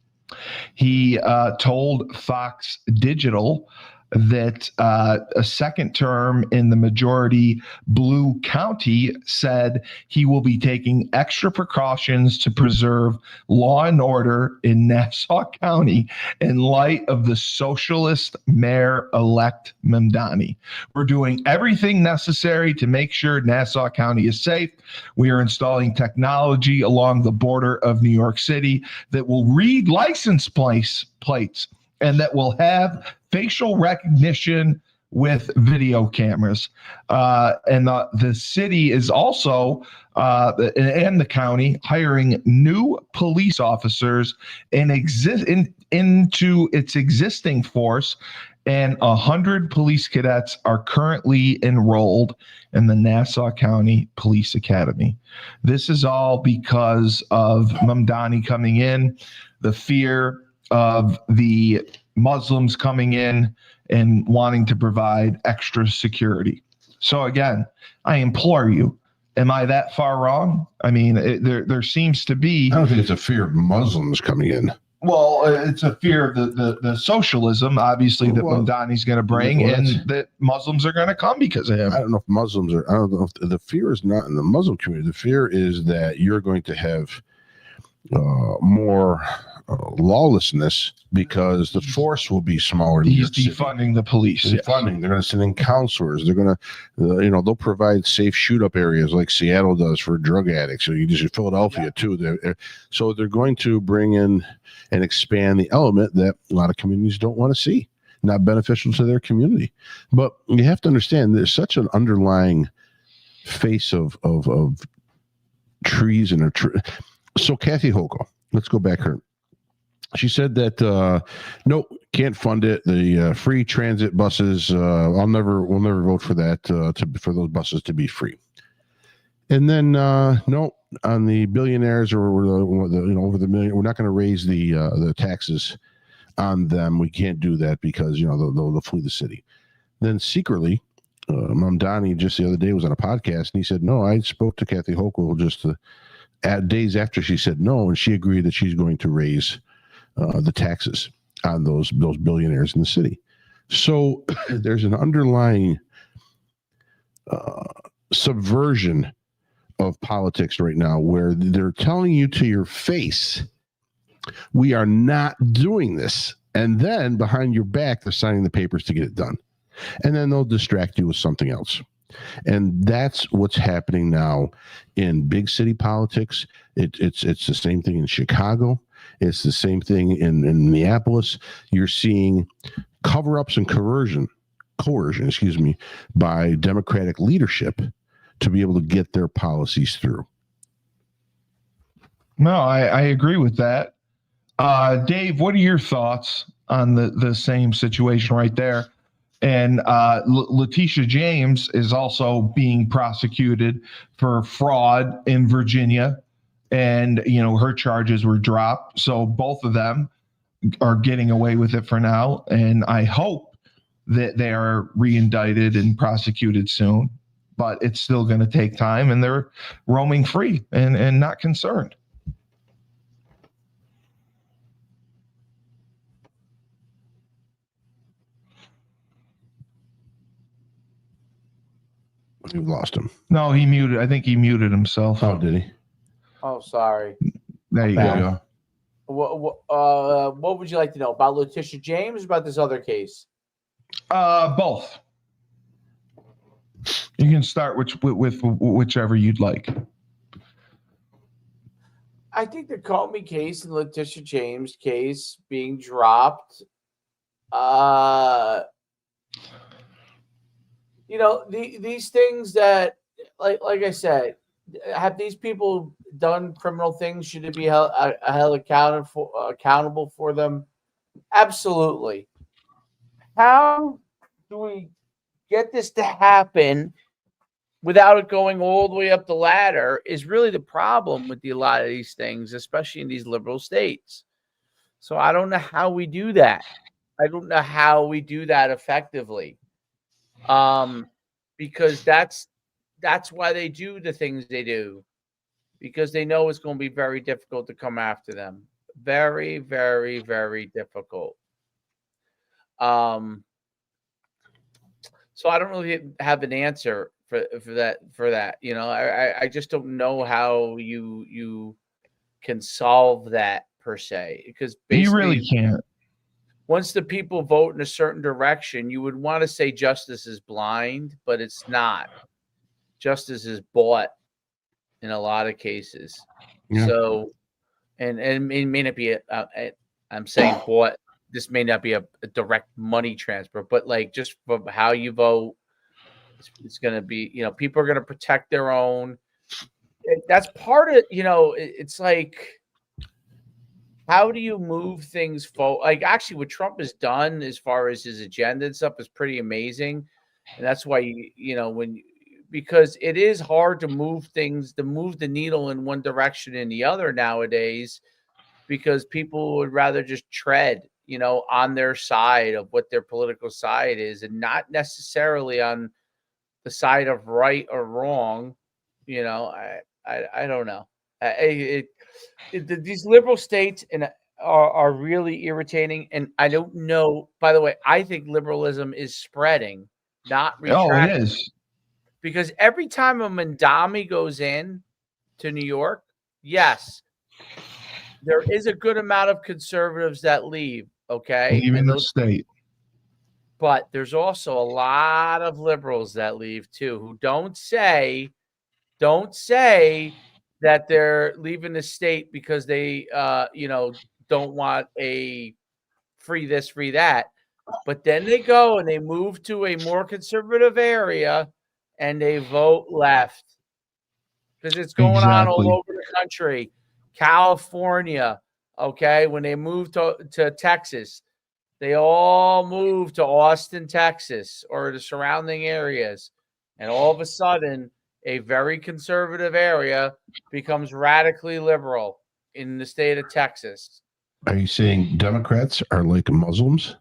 He told Fox Digital that a second term in the majority blue county said he will be taking extra precautions to preserve law and order in Nassau County in light of the socialist mayor-elect Mamdani. We're doing everything necessary to make sure Nassau County is safe. We are installing technology along the border of New York City that will read license plates and that will have facial recognition with video cameras. And the city is also, and the county, hiring new police officers into its existing force. And 100 police cadets are currently enrolled in the Nassau County Police Academy. This is all because of Mamdani coming in, the fear of the Muslims coming in and wanting to provide extra security. So again, I implore you, am I that far wrong? I mean, there seems to be...
I don't think it's a fear of Muslims coming in.
Well, it's a fear of the socialism, obviously, that Mamdani's going to bring, and that Muslims are going to come because of him.
I don't know if Muslims are... I don't know if the fear is not in the Muslim community. The fear is that you're going to have more lawlessness because the force will be smaller.
He's defunding the police.
Defunding. They're going to send in counselors. They're going to, they'll provide safe shoot-up areas like Seattle does for drug addicts. So you just Philadelphia too. So they're going to bring in and expand the element that a lot of communities don't want to see, not beneficial to their community. But you have to understand there's such an underlying face of trees and so Kathy Hochul, let's go back here. She said that no, can't fund it. The free transit buses, we'll never vote for that for those buses to be free. And then no, on the billionaires or over the million, we're not going to raise the taxes on them. We can't do that because they'll flee the city. Then secretly, Mamdani just the other day was on a podcast and he said, no, I spoke to Kathy Hochul just days after she said no, and she agreed that she's going to raise the taxes on those billionaires in the city. So there's an underlying subversion of politics right now where they're telling you to your face, we are not doing this. And then behind your back, they're signing the papers to get it done. And then they'll distract you with something else. And that's what's happening now in big city politics. It's the same thing in Chicago. It's the same thing in Minneapolis. You're seeing cover-ups and coercion, by Democratic leadership to be able to get their policies through.
No, I agree with that. Dave, what are your thoughts on the same situation right there? And Letitia James is also being prosecuted for fraud in Virginia. And, her charges were dropped. So both of them are getting away with it for now. And I hope that they are reindicted and prosecuted soon. But it's still going to take time. And they're roaming free and not concerned.
We've lost him.
No, he muted. I think he muted himself.
Oh, did he?
Oh, sorry.
There you go.
What would you like to know about Letitia James or about this other case?
Both. You can start with whichever you'd like.
I think the Comey case and Letitia James case being dropped, these things that, like I said, have these people done criminal things? Should it be held accountable for them? Absolutely. How do we get this to happen without it going all the way up the ladder is really the problem with a lot of these things, especially in these liberal states. So I don't know how we do that. I don't know how we do that effectively. Because that's why they do the things they do, because they know it's going to be very difficult to come after them. Very, very, very difficult. So I don't really have an answer for that. I just don't know how you can solve that per se, because
You really
basically
can't.
once the people vote in a certain direction, you would want to say justice is blind, but it's not. Justice is bought in a lot of cases.
Yeah.
So, and it may not be I'm saying bought. This may not be a direct money transfer, but like just from how you vote, it's going to be, people are going to protect their own. That's part of, it's like, how do you move things forward? Like, actually, what Trump has done as far as his agenda and stuff is pretty amazing. And that's why, because it is hard to move things, to move the needle in one direction and the other nowadays, because people would rather just tread, on their side of what their political side is, and not necessarily on the side of right or wrong. I don't know. These liberal states are really irritating, and I don't know. By the way, I think liberalism is spreading, not
Oh, it
retracting,
is.
because every time a Mandami goes in to New York, yes, there is a good amount of conservatives that leave. Okay,
Leaving
and
the state.
but there's also a lot of liberals that leave too, who don't say that they're leaving the state because they don't want a free this, free that. But then they go and they move to a more conservative area and they vote left, because it's going on all
Exactly.
over the country. California, okay, when they move to Texas, they all move to Austin, Texas, or the surrounding areas. And all of a sudden, a very conservative area becomes radically liberal in the state of Texas.
Are you saying Democrats are like Muslims?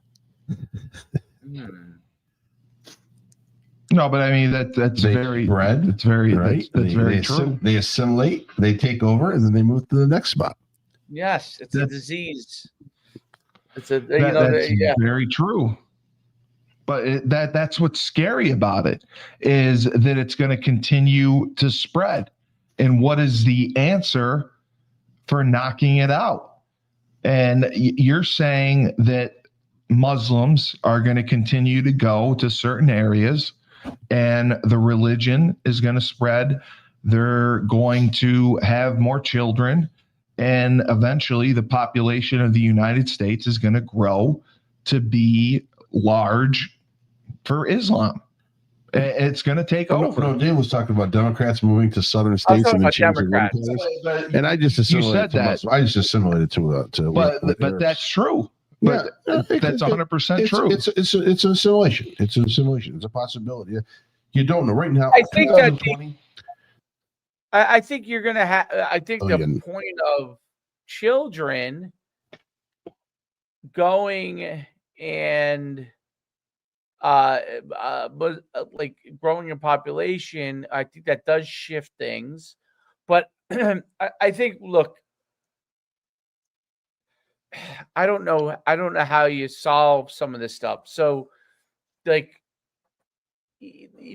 No, but I mean that's
They
very
spread,
It's very
right?
That's very true.
They assimilate, they take over, and then they move to the next spot.
Yes, it's a
That's-
disease. It's a
That's very true. But that's what's scary about it, is that it's going to continue to spread. And what is the answer for knocking it out? And you're saying that Muslims are going to continue to go to certain areas, and the religion is going to spread. They're going to have more children, and eventually the population of the United States is going to grow to be large for Islam. It's going to take over.
No, Dave was talking about Democrats moving to southern
I was
states
talking
and then
about
changing their
Democrats.
colors. And I just assimilated to
that.
Muslim. I just assimilated to
But that's true. But that's 100% true.
It's an assimilation. It's an assimilation. It's a possibility. You don't know right now.
I think that
2020.
I think you're going to have. I think the
Again.
point of children going and like growing your population, I think that does shift things. But I think, look, I don't know how you solve some of this stuff. So, like,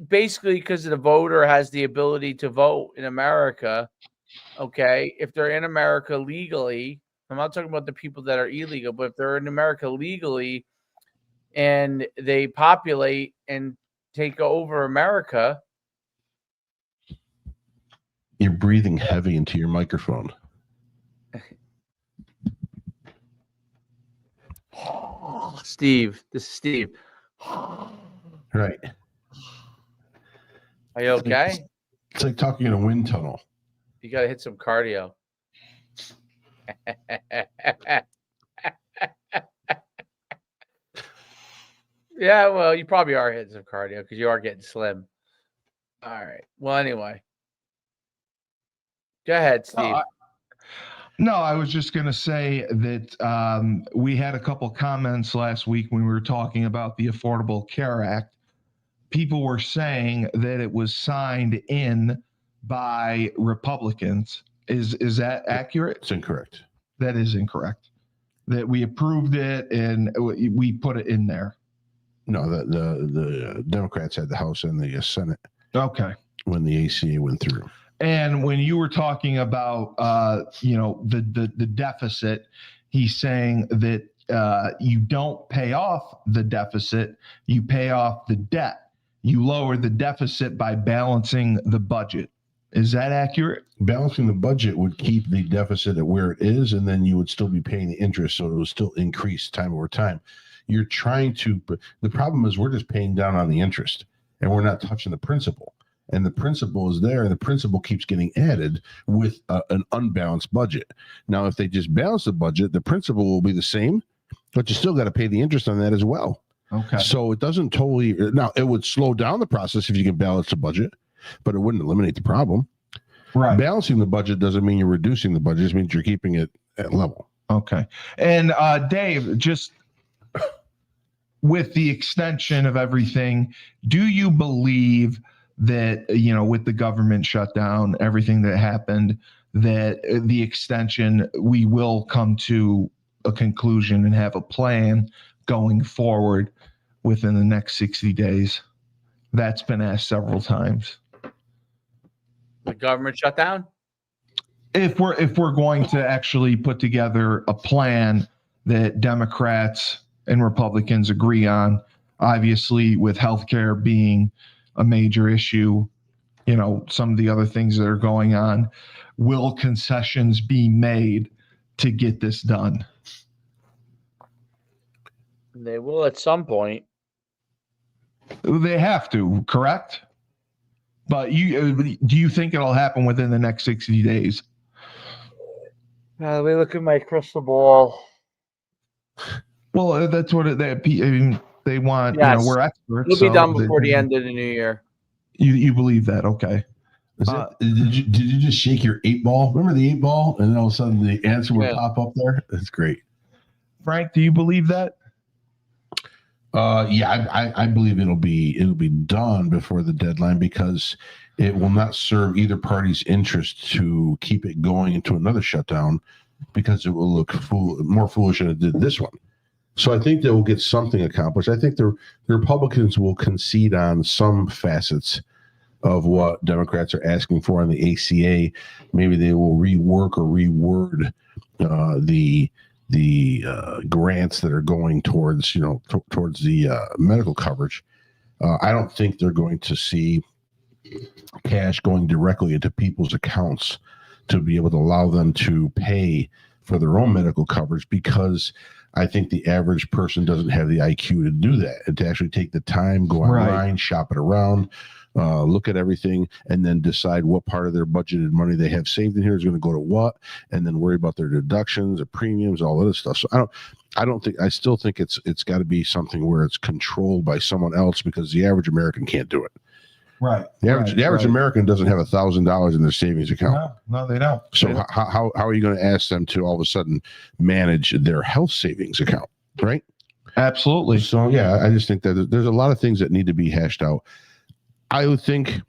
basically, because the voter has the ability to vote in America, okay, if they're in America legally, I'm not talking about the people that are illegal, but if they're in America legally and they populate and take over America.
You're breathing heavy into your microphone.
Steve, this is Steve.
Right.
Are you okay?
It's like talking in a wind tunnel.
You got to hit some cardio. Yeah, well, you probably are hitting some cardio because you are getting slim. All right. Well, anyway. Go ahead, Steve.
No, I was just going to say that we had a couple comments last week when we were talking about the Affordable Care Act. People were saying that it was signed in by Republicans. Is that accurate?
It's incorrect.
That is incorrect. That we approved it and we put it in there.
No, the Democrats had the House and the Senate.
Okay.
When the ACA went through.
And when you were talking about, the deficit, he's saying that you don't pay off the deficit, you pay off the debt. You lower the deficit by balancing the budget. Is that accurate?
Balancing the budget would keep the deficit at where it is, and then you would still be paying the interest, so it will still increase time over time. You're trying to, the problem is we're just paying down on the interest, and we're not touching the principal. And the principal is there, and the principal keeps getting added with an unbalanced budget. Now, if they just balance the budget, the principal will be the same, but you still got to pay the interest on that as well.
Okay.
So it doesn't totally, now it would slow down the process if you can balance the budget, but it wouldn't eliminate the problem.
Right.
Balancing the budget doesn't mean you're reducing the budget. It just means you're keeping it at level.
Okay. And Dave, just with the extension of everything, do you believe that, with the government shutdown, everything that happened, that the extension, we will come to a conclusion and have a plan going forward within the next 60 days? That's been asked several times.
The government shutdown?
If we're going to actually put together a plan that Democrats and Republicans agree on, obviously with healthcare being a major issue, some of the other things that are going on, will concessions be made to get this done?
They will at some point.
They have to, correct? But do you think it'll happen within the next 60 days?
Let me look at my crystal ball.
Well, that's what they want.
Yes.
We're experts.
It'll be done before the end of the new year.
You believe that? Okay.
Did you just shake your 8-ball? Remember the 8-ball? And then all of a sudden the answer would pop up there? That's great.
Frank, do you believe that?
I believe it'll be done before the deadline, because it will not serve either party's interest to keep it going into another shutdown, because it will look more foolish than it did this one. So I think they will get something accomplished. I think the Republicans will concede on some facets of what Democrats are asking for on the ACA. Maybe they will rework or reword the grants that are going towards towards the medical coverage. I don't think they're going to see cash going directly into people's accounts to be able to allow them to pay for their own medical coverage, because I think the average person doesn't have the IQ to do that and to actually take the time, go online, shop it around, look at everything, and then decide what part of their budgeted money they have saved in here is going to go to what, and then worry about their deductions, their premiums, all that stuff. So I still think it's got to be something where it's controlled by someone else, because the average American can't do it.
Right.
The average American doesn't have $1,000 in their savings account.
No, they don't.
So how are you going to ask them to all of a sudden manage their health savings account? Right.
Absolutely.
So yeah, I just think that there's a lot of things that need to be hashed out. I would think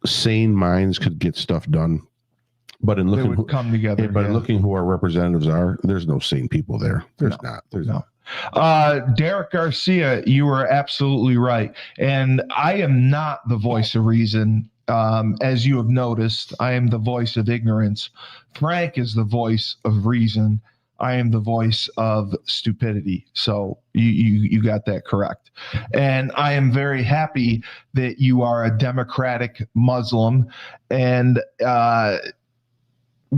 sane minds could get stuff done, but in looking
come together.
But looking who our representatives are, there's no sane people there. There's not.
Derek Garcia, you were absolutely right. And I am not the voice of reason. As you have noticed, I am the voice of ignorance. Frank is the voice of reason. I am the voice of stupidity. So you got that correct. And I am very happy that you are a Democratic Muslim. And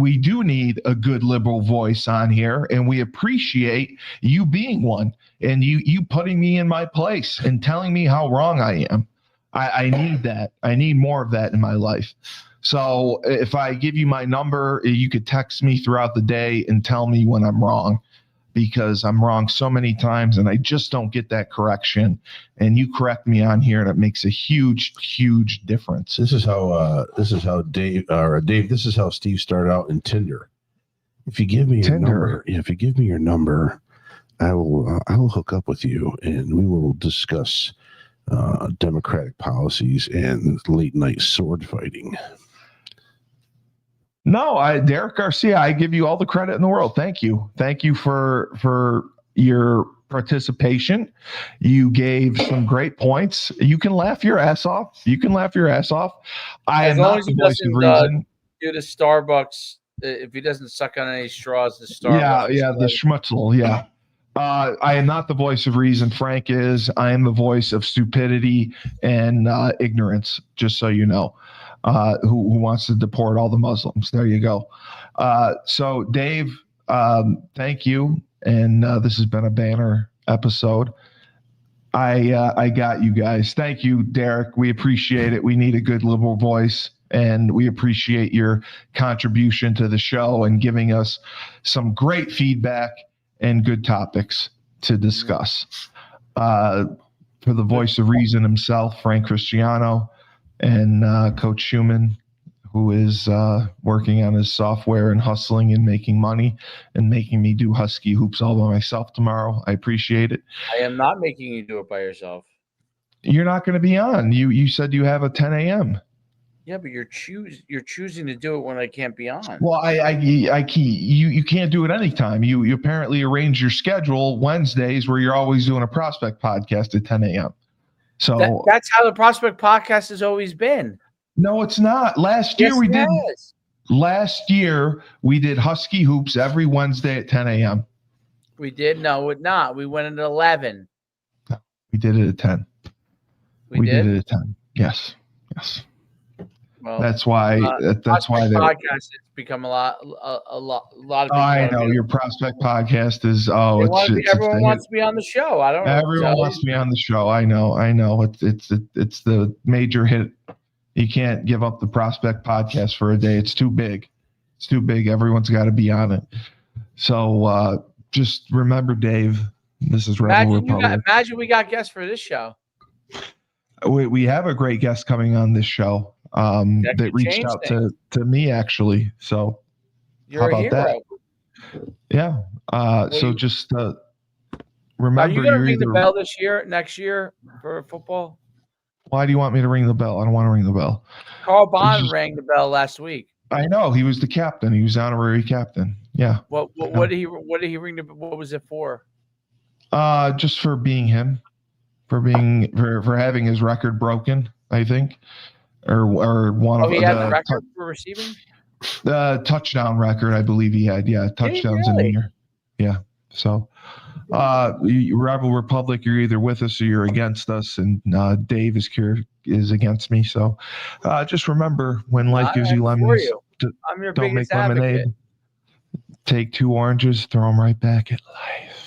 we do need a good liberal voice on here, and we appreciate you being one and you putting me in my place and telling me how wrong I am. I need that. I need more of that in my life. So if I give you my number, you could text me throughout the day and tell me when I'm wrong, because I'm wrong so many times and I just don't get that correction. And you correct me on here, and it makes a huge, huge difference.
This is how Dave, this is how Steve started out in Tinder. If you give me your number, if you give me your number, I will hook up with you and we will discuss democratic policies and late night sword fighting.
No, Derek Garcia, I give you all the credit in the world. Thank you. Thank you for your participation. You gave some great points. You can laugh your ass off. I am not the voice of reason.
Do the Starbucks, if he doesn't suck on any straws, the Starbucks.
Yeah, the schmutzel, yeah. I am not the voice of reason. Frank is. I am the voice of stupidity and ignorance, just so you know. Who wants to deport all the Muslims. There you go. So, Dave, thank you. And this has been a banner episode. I got you guys. Thank you, Derek. We appreciate it. We need a good liberal voice, and we appreciate your contribution to the show and giving us some great feedback and good topics to discuss. For the voice of reason himself, Frank Cristiano, and Coach Schumann, who is working on his software and hustling and making money and making me do Husky hoops all by myself tomorrow. I appreciate it.
I am not making you do it by yourself.
You're not going to be on. You said you have a 10 a.m.
Yeah, but you're choosing to do it when I can't be on.
Well, you can't do it anytime. You apparently arrange your schedule Wednesdays where you're always doing a prospect podcast at 10 a.m. So
that's how the Prospect Podcast has always been.
No, it's not. Last year we did Husky Hoops every Wednesday at 10 a.m.
We did? No, it not. We went at 11.
No, we did it at 10. We did it at 10. Yes. Well, that's why. That's why the
podcast has become a lot of people.
I know your Prospect Podcast is.
Everyone wants to be on the show. I don't know.
Everyone wants to be on the show. I know. It's the major hit. You can't give up the Prospect Podcast for a day. It's too big. Everyone's got to be on it. So just remember, Dave. This is Rebel Republic.
Imagine we got guests for this show.
We have a great guest coming on this show. That reached out to me actually. So
you're
how about that? Yeah. Just remember,
are you going to ring the bell next year for football?
Why do you want me to ring the bell? I don't want to ring the bell.
Carl Bond rang the bell last week.
I know, he was the captain. He was honorary captain. Yeah.
What did he ring what was it for?
Just for being him, for having his record broken, I think. Or one of
he had the record for receiving?
The touchdown record, I believe he had. Yeah, touchdowns in the year. Yeah. So, Rebel Republic, you're either with us or you're against us, and Dave is against me. So, just remember, when life gives you lemons,
I'm your
don't make
biggest advocate.
lemonade. Take 2 oranges, throw them right back at life.